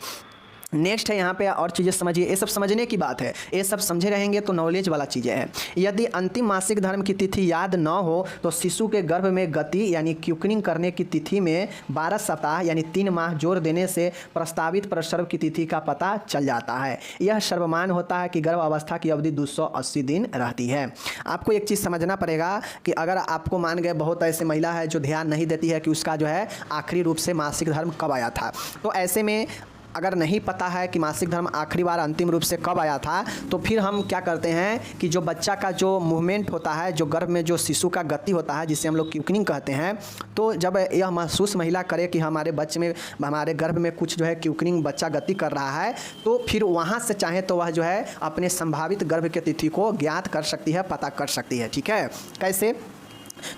Speaker 1: नेक्स्ट है यहाँ पे और चीज़ें समझिए, ये सब समझने की बात है, ये सब समझे रहेंगे तो नॉलेज वाला चीज़ें हैं। यदि अंतिम मासिक धर्म की तिथि याद न हो तो शिशु के गर्भ में गति यानी क्यूकनिंग करने की तिथि में 12 सप्ताह यानी 3 माह जोड़ देने से प्रस्तावित प्रसव की तिथि का पता चल जाता है। यह सर्वमान्य होता है कि गर्भ अवस्था की अवधि 280 दिन रहती है। आपको एक चीज़ समझना पड़ेगा कि अगर आपको मान गए बहुत ऐसे महिला है जो ध्यान नहीं देती है कि उसका जो है आखिरी रूप से मासिक धर्म कब आया था, तो ऐसे में अगर नहीं पता है कि मासिक धर्म आखिरी बार अंतिम रूप से कब आया था, तो फिर हम क्या करते हैं कि जो बच्चा का जो मूवमेंट होता है, जो गर्भ में जो शिशु का गति होता है, जिसे हम लोग क्यूकनिंग कहते हैं, तो जब यह महसूस महिला करे कि हमारे बच्चे में, हमारे गर्भ में कुछ जो है क्यूकनिंग बच्चा गति कर रहा है, तो फिर वहाँ से चाहे तो वह जो है अपने संभावित गर्भ की तिथि को ज्ञात कर सकती है, पता कर सकती है, ठीक है। कैसे?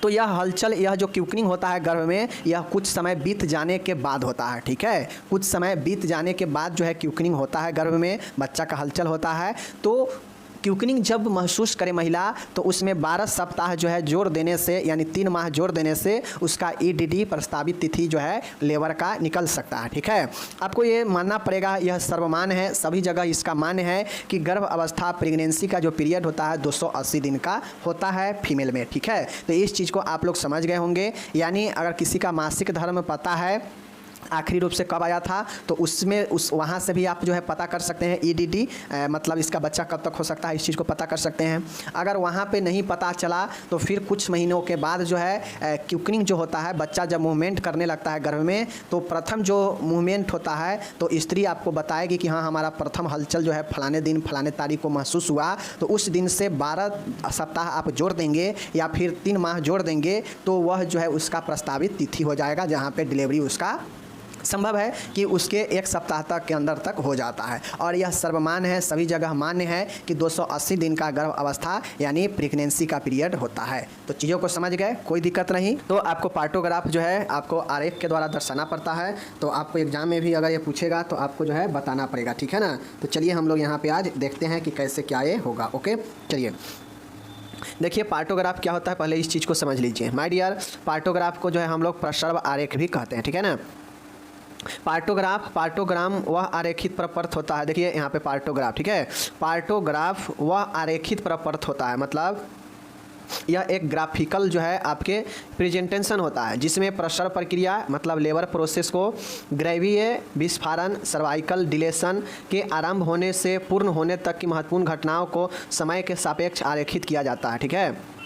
Speaker 1: तो यह हलचल, यह जो क्यूकनिंग होता है गर्भ में, यह कुछ समय बीत जाने के बाद होता है, ठीक है। कुछ समय बीत जाने के बाद जो है क्यूकनिंग होता है गर्भ में, बच्चा का हलचल होता है। तो क्यूकनिंग जब महसूस करे महिला, तो उसमें 12 सप्ताह जो है जोड़ देने से यानी 3 माह जोड़ देने से उसका EDD प्रस्तावित तिथि जो है लेबर का निकल सकता है, ठीक है। आपको ये मानना पड़ेगा, यह सर्वमान्य है, सभी जगह इसका मान्य है कि गर्भ अवस्था प्रेगनेंसी का जो पीरियड होता है 280 दिन का होता है फीमेल में, ठीक है। तो इस चीज़ को आप लोग समझ गए होंगे। यानी अगर किसी का मासिक धर्म पता है आखिरी रूप से कब आया था, तो उसमें वहाँ से भी आप जो है पता कर सकते हैं EDD, मतलब इसका बच्चा कब तक हो सकता है, इस चीज़ को पता कर सकते हैं। अगर वहाँ पे नहीं पता चला तो फिर कुछ महीनों के बाद जो है क्यूकनिंग जो होता है, बच्चा जब मूवमेंट करने लगता है गर्भ में, तो प्रथम जो मूवमेंट होता है तो स्त्री आपको बताएगी कि हाँ हमारा प्रथम हलचल जो है फलाने दिन फलाने तारीख को महसूस हुआ, तो उस दिन से 12 सप्ताह आप जोड़ देंगे या फिर 3 माह जोड़ देंगे, तो वह जो है उसका प्रस्तावित तिथि हो जाएगा, जहाँ पे डिलीवरी उसका संभव है कि उसके 1 सप्ताह तक के अंदर तक हो जाता है। और यह सर्वमान्य है, सभी जगह मान्य है कि 280 दिन का गर्भ अवस्था यानी प्रेगनेंसी का पीरियड होता है। तो चीज़ों को समझ गए, कोई दिक्कत नहीं। तो आपको पार्टोग्राफ जो है आपको आरेख के द्वारा दर्शाना पड़ता है, तो आपको एग्जाम में भी अगर ये पूछेगा तो आपको जो है बताना पड़ेगा, ठीक है ना। तो चलिए हम लोग यहाँ पर आज देखते हैं कि कैसे क्या ये होगा। ओके चलिए देखिए पार्टोग्राफ क्या होता है, पहले इस चीज़ को समझ लीजिए माय डियर। पार्टोग्राफ को जो है हम लोग प्रसव आरेख भी कहते हैं, ठीक है ना। पार्टोग्राम वह आरेखित प्रपत्र होता है। देखिए यहाँ पे पार्टोग्राफ, ठीक है। पार्टोग्राफ वह आरेखित प्रपत्र होता है, मतलब यह एक ग्राफिकल जो है आपके प्रेजेंटेशन होता है, जिसमें प्रसव प्रक्रिया मतलब लेबर प्रोसेस को ग्रैवीय विस्फारण सर्वाइकल डिलेशन के आरंभ होने से पूर्ण होने तक की महत्वपूर्ण घटनाओं को समय के सापेक्ष आरेखित किया जाता है, ठीक है।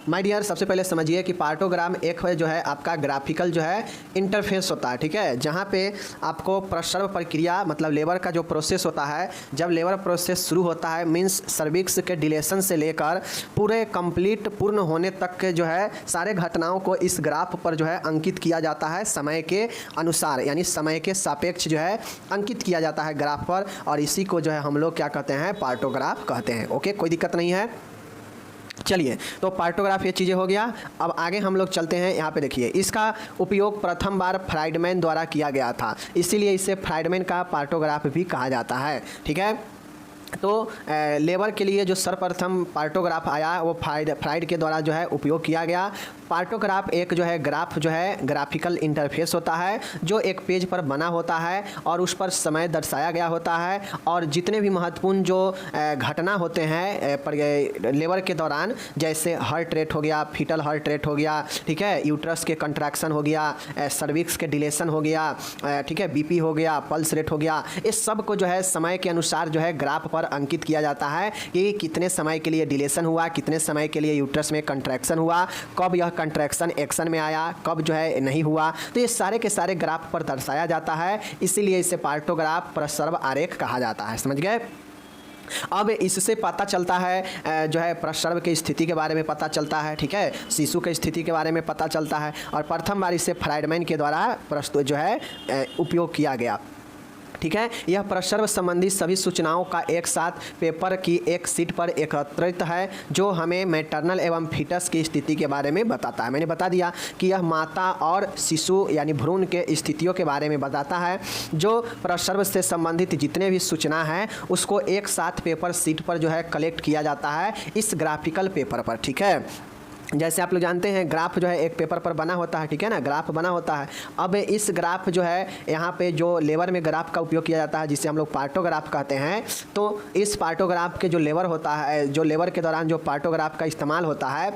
Speaker 1: माय डियर सबसे पहले समझिए कि पार्टोग्राम एक है जो है आपका ग्राफिकल जो है इंटरफेस होता है, ठीक है, जहाँ पे आपको प्रसव प्रक्रिया मतलब लेबर का जो प्रोसेस होता है, जब लेबर प्रोसेस शुरू होता है मीन्स सर्विक्स के डिलेशन से लेकर पूरे कंप्लीट पूर्ण होने तक के जो है सारे घटनाओं को इस ग्राफ पर जो है अंकित किया जाता है समय के अनुसार, यानी समय के सापेक्ष जो है अंकित किया जाता है ग्राफ पर, और इसी को जो है हम लोग क्या कहते हैं पार्टोग्राफ कहते हैं। ओके कोई दिक्कत नहीं है। चलिए, तो पार्टोग्राफ ये चीज़ें हो गया। अब आगे हम लोग चलते हैं। यहाँ पे देखिए, इसका उपयोग प्रथम बार फ्राइडमैन द्वारा किया गया था, इसीलिए इसे फ्राइडमैन का पार्टोग्राफ भी कहा जाता है। ठीक है, तो लेबर के लिए जो सर्वप्रथम पार्टोग्राफ आया वो फ्राइड के द्वारा जो है उपयोग किया गया। पार्टोग्राफ एक जो है ग्राफ जो है ग्राफिकल इंटरफेस होता है जो एक पेज पर बना होता है और उस पर समय दर्शाया गया होता है और जितने भी महत्वपूर्ण जो घटना होते हैं लेबर के दौरान, जैसे हार्ट रेट हो गया, फीटल हार्ट रेट हो गया, ठीक है, यूट्रस के कंट्रैक्शन हो गया, सर्विक्स के डिलेशन हो गया, ठीक है, बीपी हो गया, पल्स रेट हो गया, इस सब को जो है समय के अनुसार जो है ग्राफ पर अंकित किया जाता है कि कितने समय के लिए डिलेशन हुआ, कितने समय के लिए यूट्रस में कंट्रैक्शन हुआ, कब यह कंट्रैक्शन एक्शन में आया, कब जो है नहीं हुआ। तो ये सारे के सारे ग्राफ पर दर्शाया जाता है, इसीलिए इसे पार्टोग्राफ प्रसर्व आरेख कहा जाता है। समझ गए? अब इससे पता चलता है जो है प्रसर्व की स्थिति के बारे में पता चलता है, ठीक है, शिशु की स्थिति के बारे में पता चलता है और प्रथम बार इसे फ्राइडमैन के द्वारा प्रस्तुत जो है उपयोग किया गया। ठीक है, यह प्रसर्व संबंधी सभी सूचनाओं का एक साथ पेपर की एक शीट पर एकत्रित है जो हमें मैटरनल एवं फीटस की स्थिति के बारे में बताता है। मैंने बता दिया कि यह माता और शिशु यानी भ्रूण के स्थितियों के बारे में बताता है। जो प्रसर्व से संबंधित जितने भी सूचना हैं उसको एक साथ पेपर शीट पर जो है कलेक्ट किया जाता है इस ग्राफिकल पेपर पर। ठीक है, जैसे आप लोग जानते हैं ग्राफ जो है एक पेपर पर बना होता है, ठीक है ना, ग्राफ बना होता है। अब इस ग्राफ जो है यहाँ पे जो लेबर में ग्राफ का उपयोग किया जाता है जिसे हम लोग पार्टोग्राफ कहते हैं, तो इस पार्टोग्राफ के जो लेबर होता है, जो लेबर के दौरान जो पार्टोग्राफ का इस्तेमाल होता है,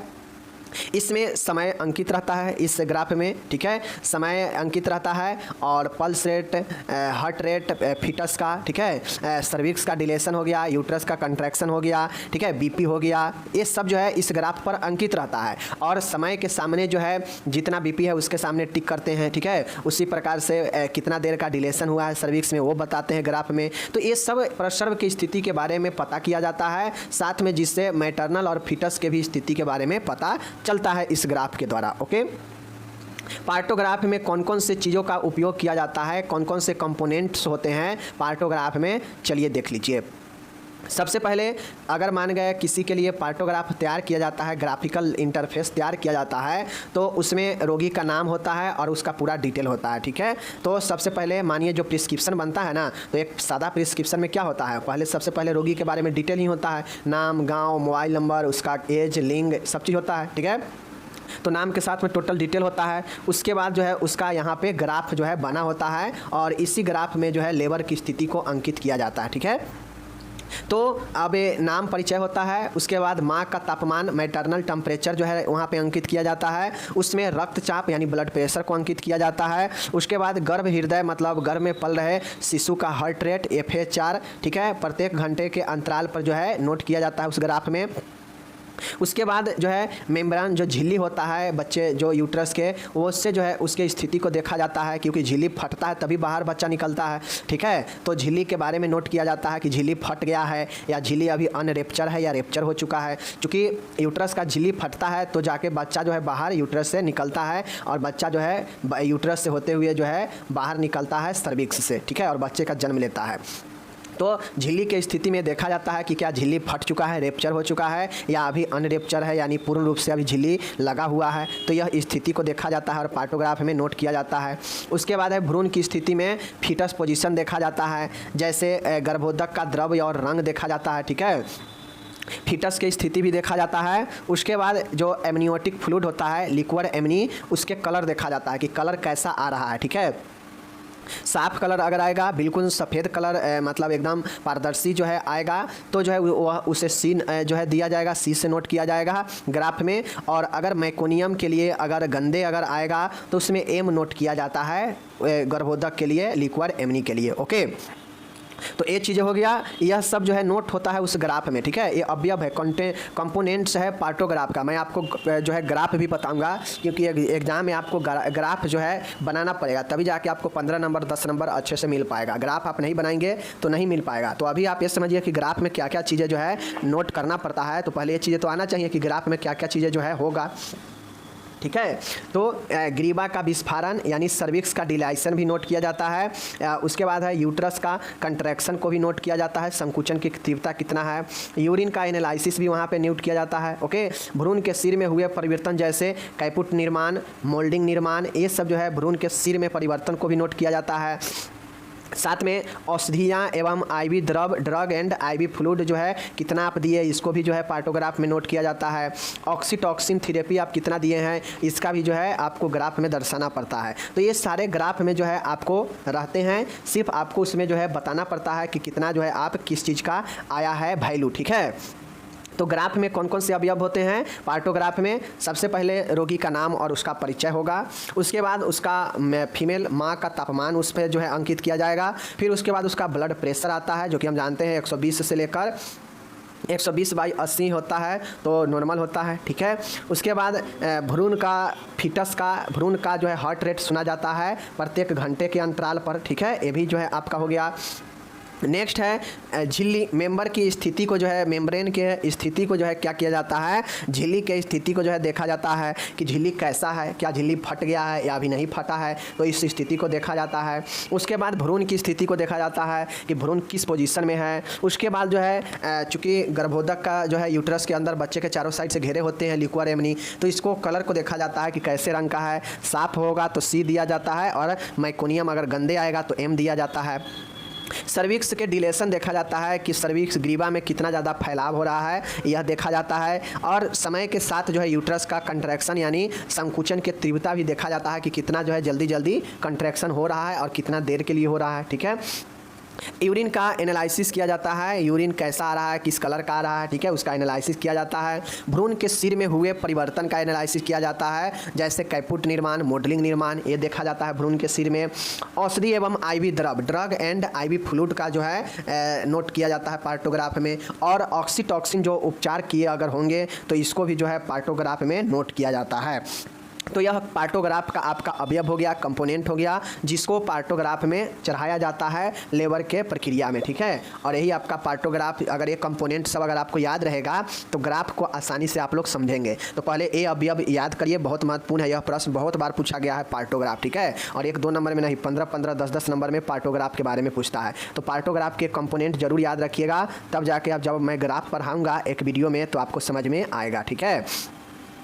Speaker 1: इसमें समय अंकित रहता है इस ग्राफ में। ठीक है, समय अंकित रहता है और pulse rate, heart rate foetus का, ठीक है, सर्विक्स का डिलेशन हो गया, यूट्रस का कंट्रैक्शन हो गया, ठीक है, बीपी हो गया, ये सब जो है इस ग्राफ पर अंकित रहता है और समय के सामने जो है जितना बीपी है उसके सामने टिक करते हैं। ठीक है, उसी प्रकार से कितना देर का डिलेशन हुआ है सर्विक्स में वो बताते हैं ग्राफ में। तो ये सब प्रसर्व की स्थिति के बारे में पता किया जाता है, साथ में जिससे मैटरनल और फीटस के भी स्थिति के बारे में पता चलता है इस ग्राफ के द्वारा। ओके, पार्टोग्राफ में कौन कौन से चीज़ों का उपयोग किया जाता है, कौन कौन से कंपोनेंट्स होते हैं पार्टोग्राफ में, चलिए देख लीजिए। सबसे पहले अगर मान गए किसी के लिए पार्टोग्राफ तैयार किया जाता है, ग्राफिकल इंटरफेस तैयार किया जाता है, तो उसमें रोगी का नाम होता है और उसका पूरा डिटेल होता है। ठीक है, तो सबसे पहले मानिए जो प्रिस्क्रिप्शन बनता है ना, तो एक सादा प्रिस्क्रिप्शन में क्या होता है, पहले सबसे पहले रोगी के बारे में डिटेल ही होता है, नाम, गाँव, मोबाइल नंबर, उसका एज, लिंग, सब चीज़ होता है। ठीक है, तो नाम के साथ में टोटल डिटेल होता है। उसके बाद जो है उसका यहाँ पे ग्राफ जो है बना होता है और इसी ग्राफ में जो है लेबर की स्थिति को अंकित किया जाता है। ठीक है, तो अब नाम परिचय होता है, उसके बाद माँ का तापमान, मैटरनल टेम्परेचर जो है वहाँ पे अंकित किया जाता है, उसमें रक्तचाप यानी ब्लड प्रेशर को अंकित किया जाता है। उसके बाद गर्भ हृदय मतलब गर्भ में पल रहे शिशु का हार्ट रेट FH4, ठीक है, प्रत्येक घंटे के अंतराल पर जो है नोट किया जाता है उस ग्राफ में। उसके बाद जो है मेम्ब्रेन जो झिल्ली होता है बच्चे जो यूट्रस के, वो उससे जो है उसके स्थिति को देखा जाता है क्योंकि झिल्ली फटता है तभी बाहर बच्चा निकलता है। ठीक है, तो झिल्ली के बारे में नोट किया जाता है कि झिल्ली फट गया है या झिल्ली अभी अनरेप्चर है या रेप्चर हो चुका है। क्योंकि यूट्रस का झिल्ली फटता है तो जाके बच्चा जो है बाहर यूट्रस से निकलता है और बच्चा जो है यूट्रस से होते हुए जो है बाहर निकलता है सर्विक्स से। ठीक है, और बच्चे का जन्म लेता है। तो झिल्ली के स्थिति में देखा जाता है कि क्या झिल्ली फट चुका है, रेप्चर हो चुका है या अभी अनरेप्चर है यानी पूर्ण रूप से अभी झिल्ली लगा हुआ है, तो यह स्थिति को देखा जाता है और पार्टोग्राफ में नोट किया जाता है। उसके बाद है भ्रूण की स्थिति में फीटस पोजीशन देखा जाता है, जैसे गर्भोदक का द्रव्य और रंग देखा जाता है। ठीक है, फीटस की स्थिति भी देखा जाता है। उसके बाद जो एमनियोटिक फ्लूइड होता है, लिक्विड एमनी, उसके कलर देखा जाता है कि कलर कैसा आ रहा है। ठीक है, साफ कलर अगर आएगा, बिल्कुल सफ़ेद कलर मतलब एकदम पारदर्शी जो है आएगा तो जो है वह उसे सी जो है दिया जाएगा, सी से नोट किया जाएगा ग्राफ में। और अगर मैकोनियम के लिए अगर गंदे अगर आएगा तो उसमें एम नोट किया जाता है गर्भोदक के लिए, लिक्विड एमनी के लिए। ओके, तो ये चीज़ें हो गया, यह सब जो है नोट होता है उस ग्राफ में। ठीक है, ये अवयव है, कंपोनेंट्स है पार्टोग्राफ का। मैं आपको जो है ग्राफ भी बताऊंगा क्योंकि एग्जाम में आपको ग्राफ जो है बनाना पड़ेगा, तभी जाके आपको 15 नंबर 10 नंबर अच्छे से मिल पाएगा। ग्राफ आप नहीं बनाएंगे तो नहीं मिल पाएगा। तो अभी आप ये समझिए कि ग्राफ में क्या क्या चीज़ें जो है नोट करना पड़ता है। तो पहले ये चीज़ें तो आना चाहिए कि ग्राफ में क्या क्या चीज़ें जो है होगा। ठीक है। तो ग्रीवा का विस्फारण यानी सर्विक्स का डिलाइसन भी नोट किया जाता है। उसके बाद है यूट्रस का कंट्रैक्शन को भी नोट किया जाता है, संकुचन की तीव्रता कितना है। यूरिन का एनालिसिस भी वहाँ पे नोट किया जाता है। ओके, भ्रूण के सिर में हुए परिवर्तन जैसे कैपुट निर्माण, मोल्डिंग निर्माण, ये सब जो है भ्रूण के सिर में परिवर्तन को भी नोट किया जाता है। साथ में औषधियाँ एवं IV drug and IV fluid जो है कितना आप दिए, इसको भी जो है पार्टोग्राफ में नोट किया जाता है। ऑक्सीटॉक्सिन थेरेपी आप कितना दिए हैं, इसका भी जो है आपको ग्राफ में दर्शाना पड़ता है। तो ये सारे ग्राफ में जो है आपको रहते हैं, सिर्फ आपको उसमें जो है बताना पड़ता है कि कितना जो है आप किस चीज़ का आया है वैल्यू, ठीक है। तो ग्राफ में कौन कौन से अवयव होते हैं पार्टोग्राफ में? सबसे पहले रोगी का नाम और उसका परिचय होगा, उसके बाद उसका फीमेल माँ का तापमान उस पर जो है अंकित किया जाएगा, फिर उसके बाद उसका ब्लड प्रेशर आता है जो कि हम जानते हैं 120 से लेकर 120/80 होता है, तो नॉर्मल होता है, ठीक है। उसके बाद भ्रूण का जो है हार्ट रेट सुना जाता है प्रत्येक घंटे के अंतराल पर, ठीक है। ये भी जो है आपका हो गया। नेक्स्ट है झिल्ली मेंबर की स्थिति को जो है, मेम्ब्रेन के स्थिति को जो है क्या किया जाता है, झिल्ली के स्थिति को जो है देखा जाता है कि झिल्ली कैसा है, क्या झिल्ली फट गया है या अभी नहीं फटा है, तो इस स्थिति को देखा जाता है। उसके बाद भ्रूण की स्थिति को देखा जाता है कि भ्रूण किस पोजीशन में है। उसके बाद जो है चूँकि गर्भोदक का जो है यूट्रस के अंदर बच्चे के चारों साइड से घेरे होते हैं लिक्विड एमनी, तो इसको कलर को देखा जाता है कि कैसे रंग का है, साफ होगा तो C दिया जाता है और माइकोनियम अगर गंदे आएगा तो M दिया जाता है। सर्विक्स के डिलेशन देखा जाता है कि सर्विक्स ग्रीवा में कितना ज़्यादा फैलाव हो रहा है, यह देखा जाता है। और समय के साथ जो है यूट्रस का कंट्रैक्शन यानी संकुचन की तीव्रता भी देखा जाता है कि कितना जो है जल्दी जल्दी कंट्रैक्शन हो रहा है और कितना देर के लिए हो रहा है, ठीक है। यूरिन का एनालिसिस किया जाता है, यूरिन कैसा आ रहा है, किस कलर का आ रहा है, ठीक है, उसका एनालिसिस किया जाता है। भ्रूण के सिर में हुए परिवर्तन का एनालिसिस किया जाता है जैसे कैपुट निर्माण, मॉडलिंग निर्माण, ये देखा जाता है भ्रूण के सिर में। औषधि एवं IV drug and IV fluid का जो है नोट किया जाता है पार्टोग्राफ में। और ऑक्सीटॉक्सिन जो उपचार किए अगर होंगे तो इसको भी जो है पार्टोग्राफ में नोट किया जाता है। तो यह पार्टोग्राफ का आपका अवयव हो गया, कंपोनेंट हो गया, जिसको पार्टोग्राफ में चढ़ाया जाता है लेबर के प्रक्रिया में, ठीक है। और यही आपका पार्टोग्राफ, अगर ये कंपोनेंट सब अगर आपको याद रहेगा तो ग्राफ को आसानी से आप लोग समझेंगे। तो पहले ये अवयव याद करिए, बहुत महत्वपूर्ण है, यह प्रश्न बहुत बार पूछा गया है पार्टोग्राफ, ठीक है। और 1-2 नंबर में नहीं, 15-15, 10-10 नंबर में पार्टोग्राफ के बारे में पूछता है। तो पार्टोग्राफ के कंपोनेंट जरूर याद रखिएगा, तब जाके आप जब मैं ग्राफ पढ़ाऊँगा एक वीडियो में तो आपको समझ में आएगा, ठीक है।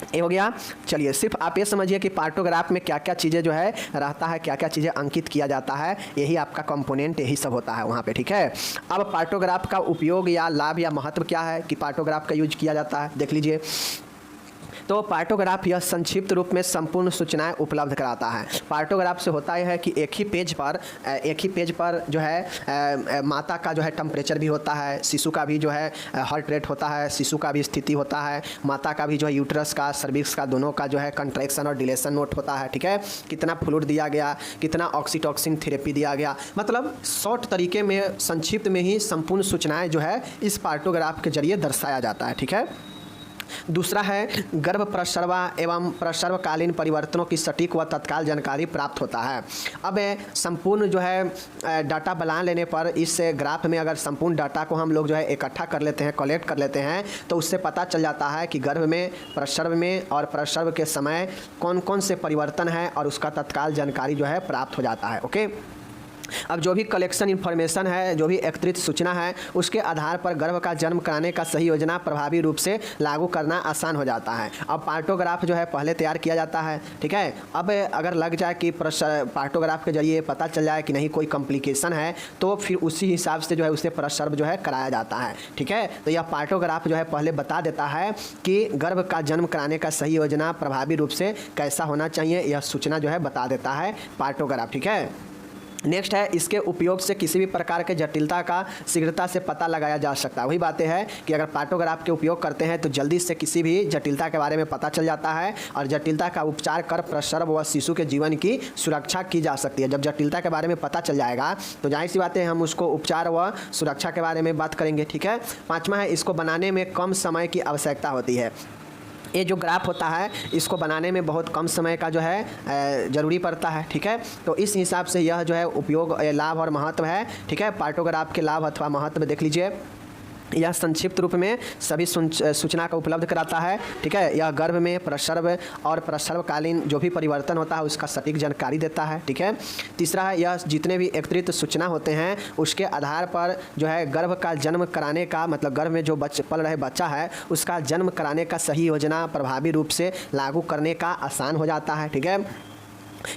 Speaker 1: ये हो गया। चलिए, सिर्फ आप ये समझिए कि पार्टोग्राफ में क्या क्या चीज़ें जो है रहता है, क्या क्या चीज़ें अंकित किया जाता है, यही आपका कंपोनेंट, यही सब होता है वहाँ पे, ठीक है। अब पार्टोग्राफ का उपयोग या लाभ या महत्व क्या है कि पार्टोग्राफ का यूज किया जाता है, देख लीजिए। तो पार्टोग्राफ यह संक्षिप्त रूप में संपूर्ण सूचनाएं उपलब्ध कराता है। पार्टोग्राफ से होता यह है कि एक ही पेज पर जो है माता का जो है टेम्परेचर भी होता है, शिशु का भी जो है हार्ट रेट होता है, शिशु का भी स्थिति होता है, माता का भी जो है यूट्रस का, सर्विक्स का, दोनों का जो है कंट्रैक्शन और डिलेशन नोट होता है, ठीक है। कितना फ्लूइड दिया गया, कितना ऑक्सीटॉक्सिन थेरेपी दिया गया, मतलब शॉर्ट तरीके में, संक्षिप्त में ही संपूर्ण सूचनाएँ जो है इस पार्टोग्राफ के जरिए दर्शाया जाता है, ठीक है। दूसरा है गर्भ प्रसव एवं प्रसवकालीन परिवर्तनों की सटीक व तत्काल जानकारी प्राप्त होता है। अब संपूर्ण जो है डाटा बना लेने पर इस ग्राफ में अगर संपूर्ण डाटा को हम लोग जो है इकट्ठा कर लेते हैं, कलेक्ट कर लेते हैं, तो उससे पता चल जाता है कि गर्भ में, प्रसव में और प्रसव के समय कौन कौन से परिवर्तन है और उसका तत्काल जानकारी जो है प्राप्त हो जाता है, ओके। अब जो भी कलेक्शन इन्फॉर्मेशन है, जो भी एकत्रित सूचना है, उसके आधार पर गर्भ का जन्म कराने का सही योजना प्रभावी रूप से लागू करना आसान हो जाता है। अब पार्टोग्राफ जो है पहले तैयार किया जाता है, ठीक है। अब अगर लग जाए कि पार्टोग्राफ के जरिए पता चल जाए कि नहीं कोई कॉम्प्लिकेशन है, तो फिर उसी हिसाब से जो है उसे प्रसव जो है कराया जाता है, ठीक है। तो यह पार्टोग्राफ जो है पहले बता देता है कि गर्भ का जन्म कराने का सही योजना प्रभावी रूप से कैसा होना चाहिए, यह सूचना जो है बता देता है पार्टोग्राफ, ठीक है। नेक्स्ट है, इसके उपयोग से किसी भी प्रकार के जटिलता का शीघ्रता से पता लगाया जा सकता है। वही बातें है कि अगर पार्टोग्राफ के उपयोग करते हैं तो जल्दी से किसी भी जटिलता के बारे में पता चल जाता है और जटिलता का उपचार कर प्रसव व शिशु के जीवन की सुरक्षा की जा सकती है। जब जटिलता के बारे में पता चल जाएगा तो जाहिर सी बातें हम उसको उपचार व सुरक्षा के बारे में बात करेंगे, ठीक है। 5वां है, इसको बनाने में कम समय की आवश्यकता होती है। ये जो ग्राफ होता है इसको बनाने में बहुत कम समय का जो है ज़रूरी पड़ता है, ठीक है। तो इस हिसाब से यह जो है उपयोग, लाभ और महत्व है, ठीक है। पार्टोग्राफ के लाभ अथवा महत्व देख लीजिए। यह संक्षिप्त रूप में सभी सूचना का उपलब्ध कराता है। ठीक है, यह गर्भ में प्रसव और प्रसवकालीन जो भी परिवर्तन होता है उसका सटीक जानकारी देता है। ठीक है, तीसरा है यह जितने भी एकत्रित सूचना होते हैं उसके आधार पर जो है गर्भ का जन्म कराने का, मतलब गर्भ में जो पल रहे बच्चा है उसका जन्म कराने का सही योजना प्रभावी रूप से लागू करने का आसान हो जाता है। ठीक है,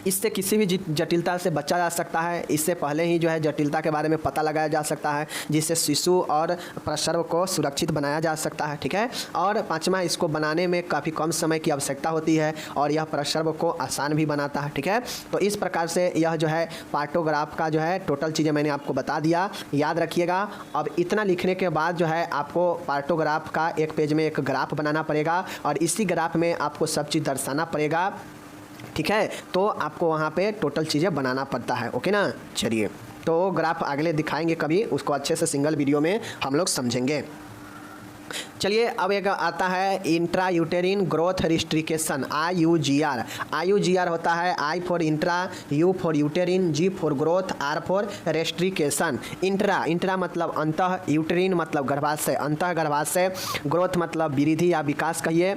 Speaker 1: इससे किसी भी जटिलता से बचा जा सकता है। इससे पहले ही जो है जटिलता के बारे में पता लगाया जा सकता है, जिससे शिशु और प्रसव को सुरक्षित बनाया जा सकता है। ठीक है, और पांचवा, इसको बनाने में काफ़ी कम समय की आवश्यकता होती है और यह प्रसव को आसान भी बनाता है। ठीक है, तो इस प्रकार से यह जो है पार्टोग्राफ का जो है टोटल चीज़ें मैंने आपको बता दिया, याद रखिएगा। अब इतना लिखने के बाद जो है आपको पार्टोग्राफ का एक पेज में एक ग्राफ बनाना पड़ेगा और इसी ग्राफ में आपको सब चीज़ दर्शाना पड़ेगा। ठीक है, तो आपको वहाँ पे टोटल चीज़ें बनाना पड़ता है। ओके ना, चलिए तो ग्राफ अगले दिखाएंगे कभी, उसको अच्छे से सिंगल वीडियो में हम लोग समझेंगे। चलिए अब एक आता है intra uterine growth restriction, IUGR। IUGR होता है I for intra, U for uterine, G for growth, R for restriction. Intra मतलब अंतः, यूटेरिन मतलब गर्भाशय, अंतः गर्भाशय, ग्रोथ मतलब वृद्धि या विकास कहिए,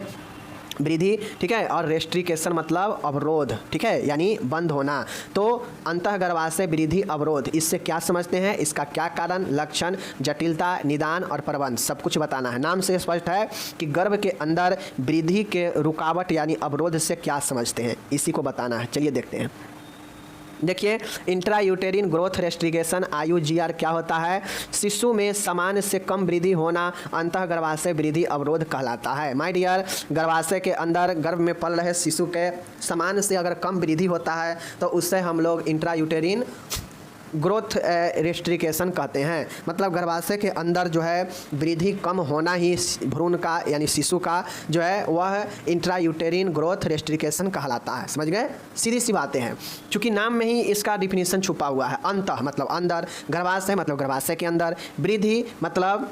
Speaker 1: वृद्धि। ठीक है, और रेस्ट्रिकेशन मतलब अवरोध। ठीक है, यानी बंद होना। तो अंतः गर्भाशय वृद्धि अवरोध, इससे क्या समझते हैं, इसका क्या कारण, लक्षण, जटिलता, निदान और प्रबंध सब कुछ बताना है। नाम से स्पष्ट है कि गर्भ के अंदर वृद्धि के रुकावट यानी अवरोध से क्या समझते हैं, इसी को बताना है। चलिए देखते हैं। देखिए, intra uterine growth restriction IUGR क्या होता है, शिशु में सामान्य से कम वृद्धि होना अंतः गर्भाशय वृद्धि अवरोध कहलाता है। माय डियर, गर्भाशय के अंदर गर्भ में पल रहे शिशु के सामान्य से अगर कम वृद्धि होता है तो उससे हम लोग इंट्रा यूटेरिन ग्रोथ रेस्ट्रिकेशन कहते हैं। मतलब गर्भाशय के अंदर जो है वृद्धि कम होना ही भ्रूण का यानी शिशु का जो है वह इंट्रा यूटेरिन ग्रोथ रेस्ट्रिकेशन कहलाता है। समझ गए, सीधी सी बातें हैं। चूँकि नाम में ही इसका डिफिनीशन छुपा हुआ है। अंतः मतलब अंदर, गर्भाशय मतलब गर्भाशय के अंदर, वृद्धि मतलब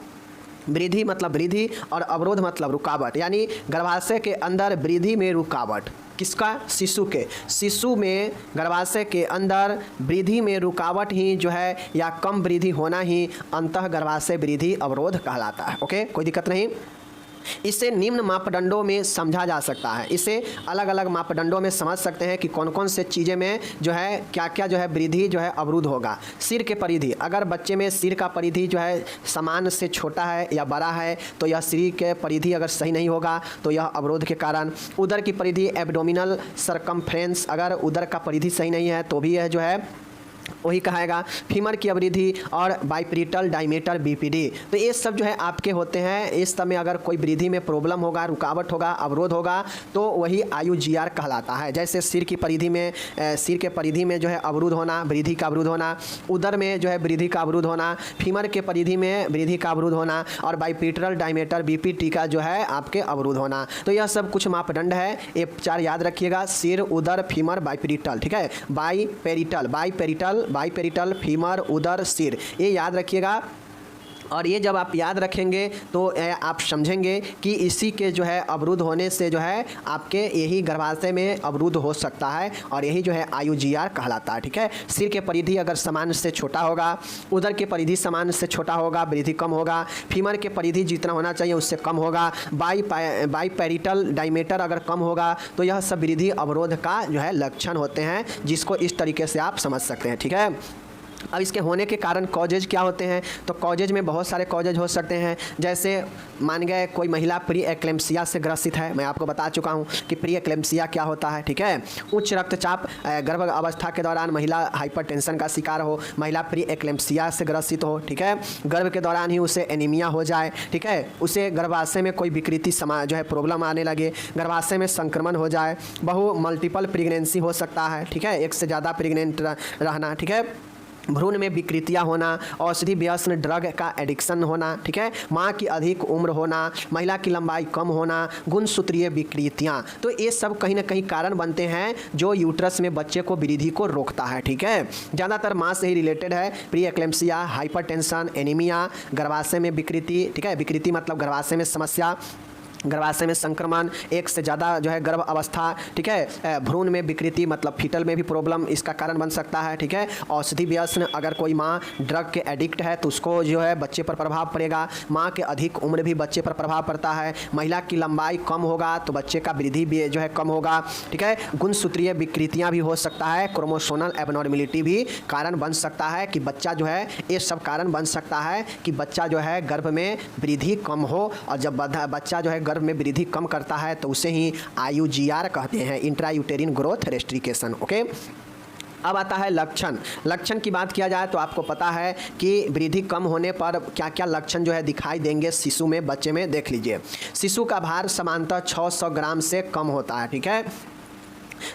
Speaker 1: वृद्धि और अवरोध मतलब रुकावट, यानी गर्भाशय के अंदर वृद्धि में रुकावट। किसका, शिशु के, शिशु में गर्भाशय के अंदर वृद्धि में रुकावट ही जो है या कम वृद्धि होना ही अंतः गर्भाशय वृद्धि अवरोध कहलाता है। ओके, कोई दिक्कत नहीं। इसे निम्न मापदंडों में समझा जा सकता है। इसे अलग अलग मापदंडों में समझ सकते हैं कि कौन कौन से चीज़ें में जो है क्या क्या जो है वृद्धि जो है अवरुद्ध होगा। सिर के परिधि, अगर बच्चे में सिर का परिधि जो है सामान्य से छोटा है या बड़ा है तो यह सिर के परिधि अगर सही नहीं होगा तो यह अवरोध के कारण। उदर की परिधि एब्डोमिनल सरकमफ्रेंस, अगर उदर का परिधि सही नहीं है तो भी यह जो है वही कहेगा। फीमर की अवृद्धि और बाइपेरिटल डायमीटर BPD, तो ये सब जो है आपके होते हैं। इस समय अगर कोई वृद्धि में प्रॉब्लम होगा, रुकावट होगा, अवरोध होगा तो वही IUGR कहलाता है। जैसे सिर की परिधि में सिर के परिधि में जो है अवरुद्ध होना, वृद्धि का अवरुद्ध होना, उदर में जो है वृद्धि का अवरुद्ध होना, फीमर के परिधि में वृद्धि का अवरुद्ध होना और बाइपेरिटल डायमीटर BPD का जो है आपके अवरुद्ध होना। तो यह सब कुछ मापदंड है, ये 4 याद रखिएगा, सिर, उदर, फीमर, बाइपेरिटल। ठीक है, बाइपेरिटल, फीमर, उदर, सिर, ये याद रखिएगा। और ये जब आप याद रखेंगे तो आप समझेंगे कि इसी के जो है अवरुद्ध होने से जो है आपके यही गर्भाशय में अवरुद्ध हो सकता है और यही जो है IUGR कहलाता है। ठीक है, सिर के परिधि अगर सामान्य से छोटा होगा, उदर के परिधि सामान्य से छोटा होगा, वृद्धि कम होगा, फीमर के परिधि जितना होना चाहिए उससे कम होगा, बाइपेरिटल डायमीटर अगर कम होगा तो यह सब वृद्धि अवरोध का जो है लक्षण होते हैं, जिसको इस तरीके से आप समझ सकते हैं। ठीक है, अब इसके होने के कारण कॉजेज क्या होते हैं, तो कॉजेज में बहुत सारे कॉजेज हो सकते हैं। जैसे मान गए कोई महिला प्री एक्लेम्सिया से ग्रसित है, मैं आपको बता चुका हूं कि प्री एक्लेम्सिया क्या होता है। ठीक है, उच्च रक्तचाप, गर्भ अवस्था के दौरान महिला हाइपरटेंशन का शिकार हो, महिला प्री एक्लेम्सिया से ग्रसित हो। ठीक है, गर्भ के दौरान ही उसे एनीमिया हो जाए। ठीक है, उसे गर्भाशय में कोई विकृति जो है प्रॉब्लम आने लगे, गर्भाशय में संक्रमण हो जाए, मल्टीपल प्रेगनेंसी हो सकता है। ठीक है, एक से ज़्यादा प्रेग्नेंट रहना। ठीक है, भ्रूण में विकृतियाँ होना, औषधि व्यसन ड्रग का एडिक्शन होना। ठीक है, माँ की अधिक उम्र होना, महिला की लंबाई कम होना, गुणसूत्रीय विकृतियाँ, तो ये सब कहीं ना कहीं कारण बनते हैं जो यूट्रस में बच्चे को वृद्धि को रोकता है। ठीक है, ज़्यादातर माँ से ही रिलेटेड है। प्री एक्लेम्सिया, हाइपरटेंशन, एनीमिया, गर्भाशय में विकृति। ठीक है, विकृति मतलब गर्भाशय में समस्या, गर्भाशय में संक्रमण, एक से ज़्यादा जो है गर्भ अवस्था, ठीक है, भ्रूण में विकृति मतलब फीटल में भी प्रॉब्लम इसका कारण बन सकता है, ठीक है। औषधि व्यसन, अगर कोई माँ ड्रग के एडिक्ट है तो उसको जो है बच्चे पर प्रभाव पड़ेगा। माँ के अधिक उम्र भी बच्चे पर प्रभाव पड़ता है। महिला की लंबाई कम होगा तो बच्चे का वृद्धि भी जो है कम होगा, ठीक है। गुणसूत्रीय विकृतियाँ भी हो सकता है, क्रोमोसोमल एबनॉर्मेलिटी भी कारण बन सकता है कि बच्चा जो है, ये सब कारण बन सकता है कि बच्चा जो है गर्भ में वृद्धि कम हो। और जब बच्चा जो है गर्भ में वृद्धि कम करता है तो उसे ही IUGR कहते हैं, इंट्रायूटेरिन ग्रोथ रेस्ट्रिकेशन। ओके, अब आता है लक्षण। लक्षण की बात किया जाए तो आपको पता है कि वृद्धि कम होने पर क्या क्या लक्षण जो है दिखाई देंगे शिशु में, बच्चे में। देख लीजिए, शिशु का भार सामान्यतः 600 ग्राम से कम होता है, ठीक है।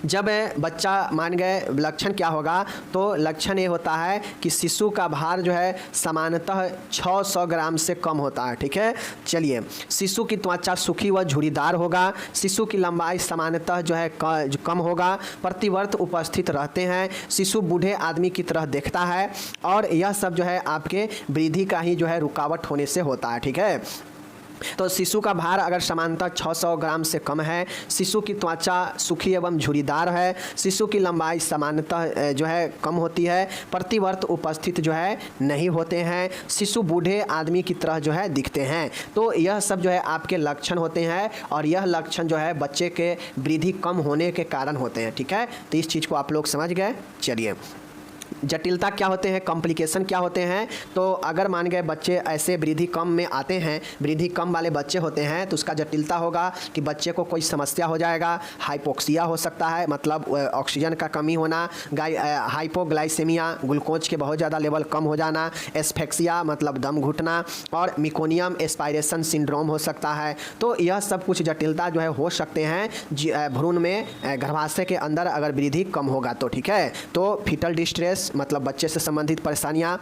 Speaker 1: जब बच्चा, मान गए लक्षण क्या होगा, तो लक्षण ये होता है कि शिशु का भार जो है सामान्यतः 600 ग्राम से कम होता है, ठीक है। चलिए, शिशु की त्वचा सूखी व झुर्रीदार होगा। शिशु की लंबाई सामान्यतः जो है कम होगा। प्रतिवर्त उपस्थित रहते हैं। शिशु बूढ़े आदमी की तरह दिखता है और यह सब जो है आपके वृद्धि का ही जो है रुकावट होने से होता है, ठीक है। तो शिशु का भार अगर सामान्यतः 600 ग्राम से कम है, शिशु की त्वचा सूखी एवं झुर्रीदार है, शिशु की लंबाई सामान्यतः जो है कम होती है, प्रतिवर्त उपस्थित जो है नहीं होते हैं, शिशु बूढ़े आदमी की तरह जो है दिखते हैं, तो यह सब जो है आपके लक्षण होते हैं और यह लक्षण जो है बच्चे के वृद्धि कम होने के कारण होते हैं, ठीक है। तो इस चीज़ को आप लोग समझ गए। चलिए, जटिलता क्या होते हैं, कॉम्प्लिकेशन क्या होते हैं। तो अगर मान गए बच्चे ऐसे वृद्धि कम में आते हैं, वृद्धि कम वाले बच्चे होते हैं, तो उसका जटिलता होगा कि बच्चे को कोई समस्या हो जाएगा। हाइपोक्सिया हो सकता है, मतलब ऑक्सीजन का कमी होना, हाइपोग्लाइसेमिया, ग्लूकोज के बहुत ज़्यादा लेवल कम हो जाना, एस्फेक्सिया मतलब दम घुटना, और मिकोनियम एस्पायरेशन सिंड्रोम हो सकता है। तो यह सब कुछ जटिलता जो है हो सकते हैं भ्रूण में, गर्भाशय के अंदर अगर वृद्धि कम होगा तो, ठीक है। तो फीटल डिस्ट्रेस मतलब बच्चे से संबंधित परेशानियां,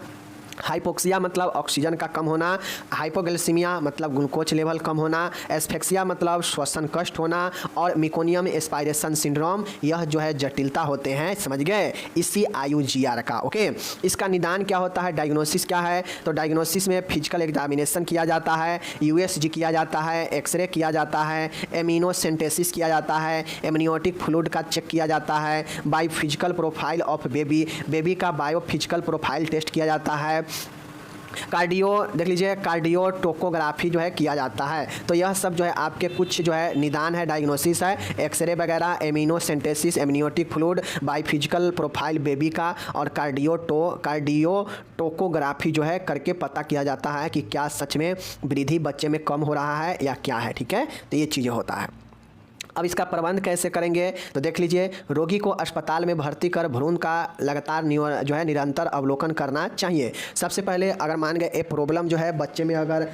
Speaker 1: हाइपोक्सिया मतलब ऑक्सीजन का कम होना, हाइपोग्लाइसेमिया मतलब ग्लूकोज लेवल कम होना, एस्फेक्सिया मतलब श्वसन कष्ट होना, और मिकोनियम एस्पायरेशन सिंड्रोम, यह जो है जटिलता होते हैं, समझ गए, इसी IUGR का। ओके, इसका निदान क्या होता है, डायग्नोसिस क्या है। तो डायग्नोसिस में फिजिकल एग्जामिनेशन किया जाता है, USG किया जाता है, एक्सरे किया जाता है, एमिनोसेंटेसिस किया जाता है, एमनियोटिक फ्लूइड का चेक किया जाता है, bio physical profile of baby का बायो फिजिकल प्रोफाइल टेस्ट किया जाता है, कार्डियो देख लीजिए, कार्डियो टोकोग्राफी जो है किया जाता है। तो यह सब जो है आपके कुछ जो है निदान है, डायग्नोसिस है, एक्सरे वगैरह, एमिनोसेंटेसिस, amniotic fluid, biophysical profile baby का, और कार्डियो टोकोग्राफी जो है करके पता किया जाता है कि क्या सच में वृद्धि बच्चे में कम हो रहा है या क्या है, ठीक है। तो ये चीज़ें होता है। अब इसका प्रबंध कैसे करेंगे, तो देख लीजिए, रोगी को अस्पताल में भर्ती कर भ्रूण का लगातार जो है निरंतर अवलोकन करना चाहिए। सबसे पहले अगर मान गए एक प्रॉब्लम जो है बच्चे में अगर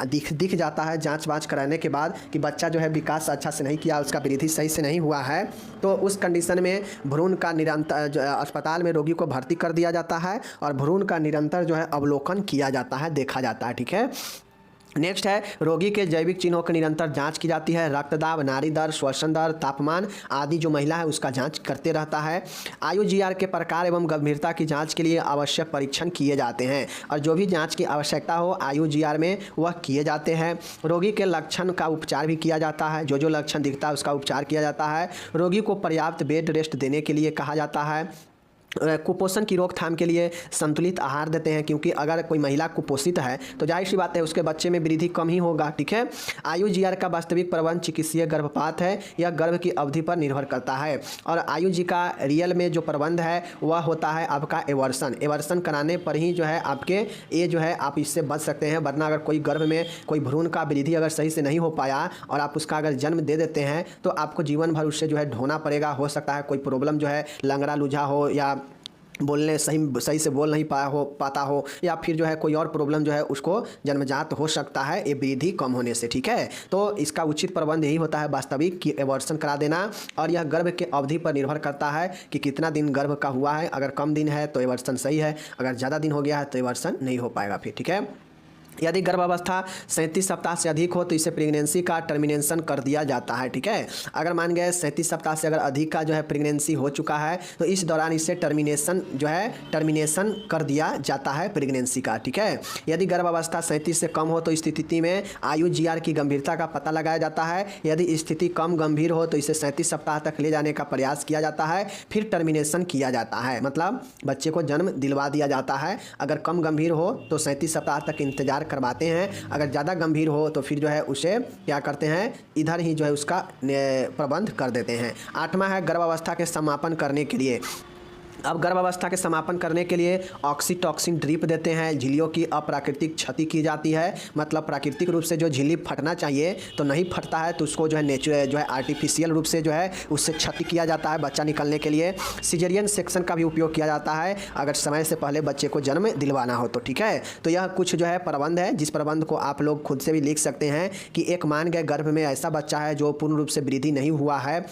Speaker 1: दिख जाता है जांच वाँच कराने के बाद कि बच्चा जो है विकास अच्छा से नहीं किया, उसका वृद्धि सही से नहीं हुआ है, तो उस कंडीशन में भ्रूण का निरंतर अस्पताल में रोगी को भर्ती कर दिया जाता है और भ्रूण का निरंतर जो है अवलोकन किया जाता है, देखा जाता है, ठीक है। नेक्स्ट है, रोगी के जैविक चिन्हों की निरंतर जांच की जाती है। रक्तदाब, नाड़ी दर, श्वसन दर, तापमान आदि जो महिला है उसका जांच करते रहता है। IUGR के प्रकार एवं गंभीरता की जांच के लिए आवश्यक परीक्षण किए जाते हैं और जो भी जांच की आवश्यकता हो IUGR में वह किए जाते हैं। रोगी के लक्षण का उपचार भी किया जाता है, जो लक्षण दिखता है उसका उपचार किया जाता है। रोगी को पर्याप्त बेड रेस्ट देने के लिए कहा जाता है। कुपोषण की रोकथाम के लिए संतुलित आहार देते हैं, क्योंकि अगर कोई महिला कुपोषित है तो जाहिर सी बात है उसके बच्चे में वृद्धि कम ही होगा, ठीक है। IUGR का वास्तविक प्रबंध चिकित्सीय गर्भपात है, यह गर्भ की अवधि पर निर्भर करता है। और IUG का रियल में जो प्रबंध है वह होता है आपका एवर्सन कराने पर ही जो है आपके ये जो है आप इससे बच सकते हैं। वरना अगर कोई गर्भ में कोई भ्रूण का वृद्धि अगर सही से नहीं हो पाया और आप उसका अगर जन्म दे देते हैं तो आपको जीवन भर उससे जो है ढोना पड़ेगा। हो सकता है कोई प्रॉब्लम जो है लंगड़ा लूझा हो, या बोलने सही से बोल नहीं पाता हो, या फिर जो है कोई और प्रॉब्लम जो है उसको जन्मजात हो सकता है ये वृद्धि कम होने से, ठीक है। तो इसका उचित प्रबंध यही होता है वास्तविक कि एवर्सन करा देना, और यह गर्भ के अवधि पर निर्भर करता है कि कितना दिन गर्भ का हुआ है। अगर कम दिन है तो एवर्सन सही है, अगर ज़्यादा दिन हो गया है तो एवर्सन नहीं हो पाएगा फिर, ठीक है।
Speaker 2: यदि गर्भावस्था 37 सप्ताह से अधिक हो तो इसे प्रेगनेंसी का टर्मिनेशन कर दिया जाता है। ठीक है, अगर मान गए 37 सप्ताह से अगर अधिक का जो है प्रेगनेंसी हो चुका है तो इस दौरान इसे टर्मिनेशन कर दिया जाता है प्रेगनेंसी का। ठीक है, यदि गर्भावस्था 37 से कम हो तो इस स्थिति में IUGR की गंभीरता का पता लगाया जाता है। यदि स्थिति कम गंभीर हो तो इसे 37 सप्ताह तक ले जाने का प्रयास किया जाता है, फिर टर्मिनेशन किया जाता है, मतलब बच्चे को जन्म दिलवा दिया जाता है। अगर कम गंभीर हो तो 37 सप्ताह तक इंतजार करवाते हैं, अगर ज़्यादा गंभीर हो तो फिर जो है उसे क्या करते हैं, इधर ही जो है उसका प्रबंध कर देते हैं। 8वां है गर्भावस्था के समापन करने के लिए। अब गर्भावस्था के समापन करने के लिए ऑक्सीटॉक्सिन ड्रिप देते हैं। झिल्लियों की अप्राकृतिक क्षति की जाती है, मतलब प्राकृतिक रूप से जो झिल्ली फटना चाहिए तो नहीं फटता है, तो उसको जो है आर्टिफिशियल रूप से जो है उससे क्षति किया जाता है बच्चा निकलने के लिए। सिजेरियन सेक्शन का भी उपयोग किया जाता है अगर समय से पहले बच्चे को जन्म दिलवाना हो तो। ठीक है, तो यह कुछ जो है प्रबंध है, जिस प्रबंध को आप लोग खुद से भी लिख सकते हैं कि एक मान गए गर्भ में ऐसा बच्चा है जो पूर्ण रूप से वृद्धि नहीं हुआ है,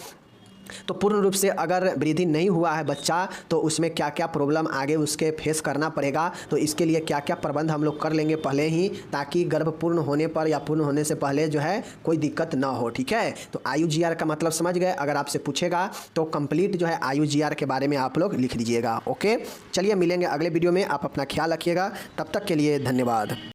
Speaker 2: तो पूर्ण रूप से अगर वृद्धि नहीं हुआ है बच्चा तो उसमें क्या क्या प्रॉब्लम आगे उसके फेस करना पड़ेगा, तो इसके लिए क्या क्या प्रबंध हम लोग कर लेंगे पहले ही, ताकि गर्भ पूर्ण होने पर या पूर्ण होने से पहले जो है कोई दिक्कत ना हो। ठीक है, तो IUGR का मतलब समझ गए। अगर आपसे पूछेगा तो कंप्लीट जो है IUGR के बारे में आप लोग लिख लीजिएगा। ओके, चलिए मिलेंगे अगले वीडियो में। आप अपना ख्याल रखिएगा, तब तक के लिए धन्यवाद।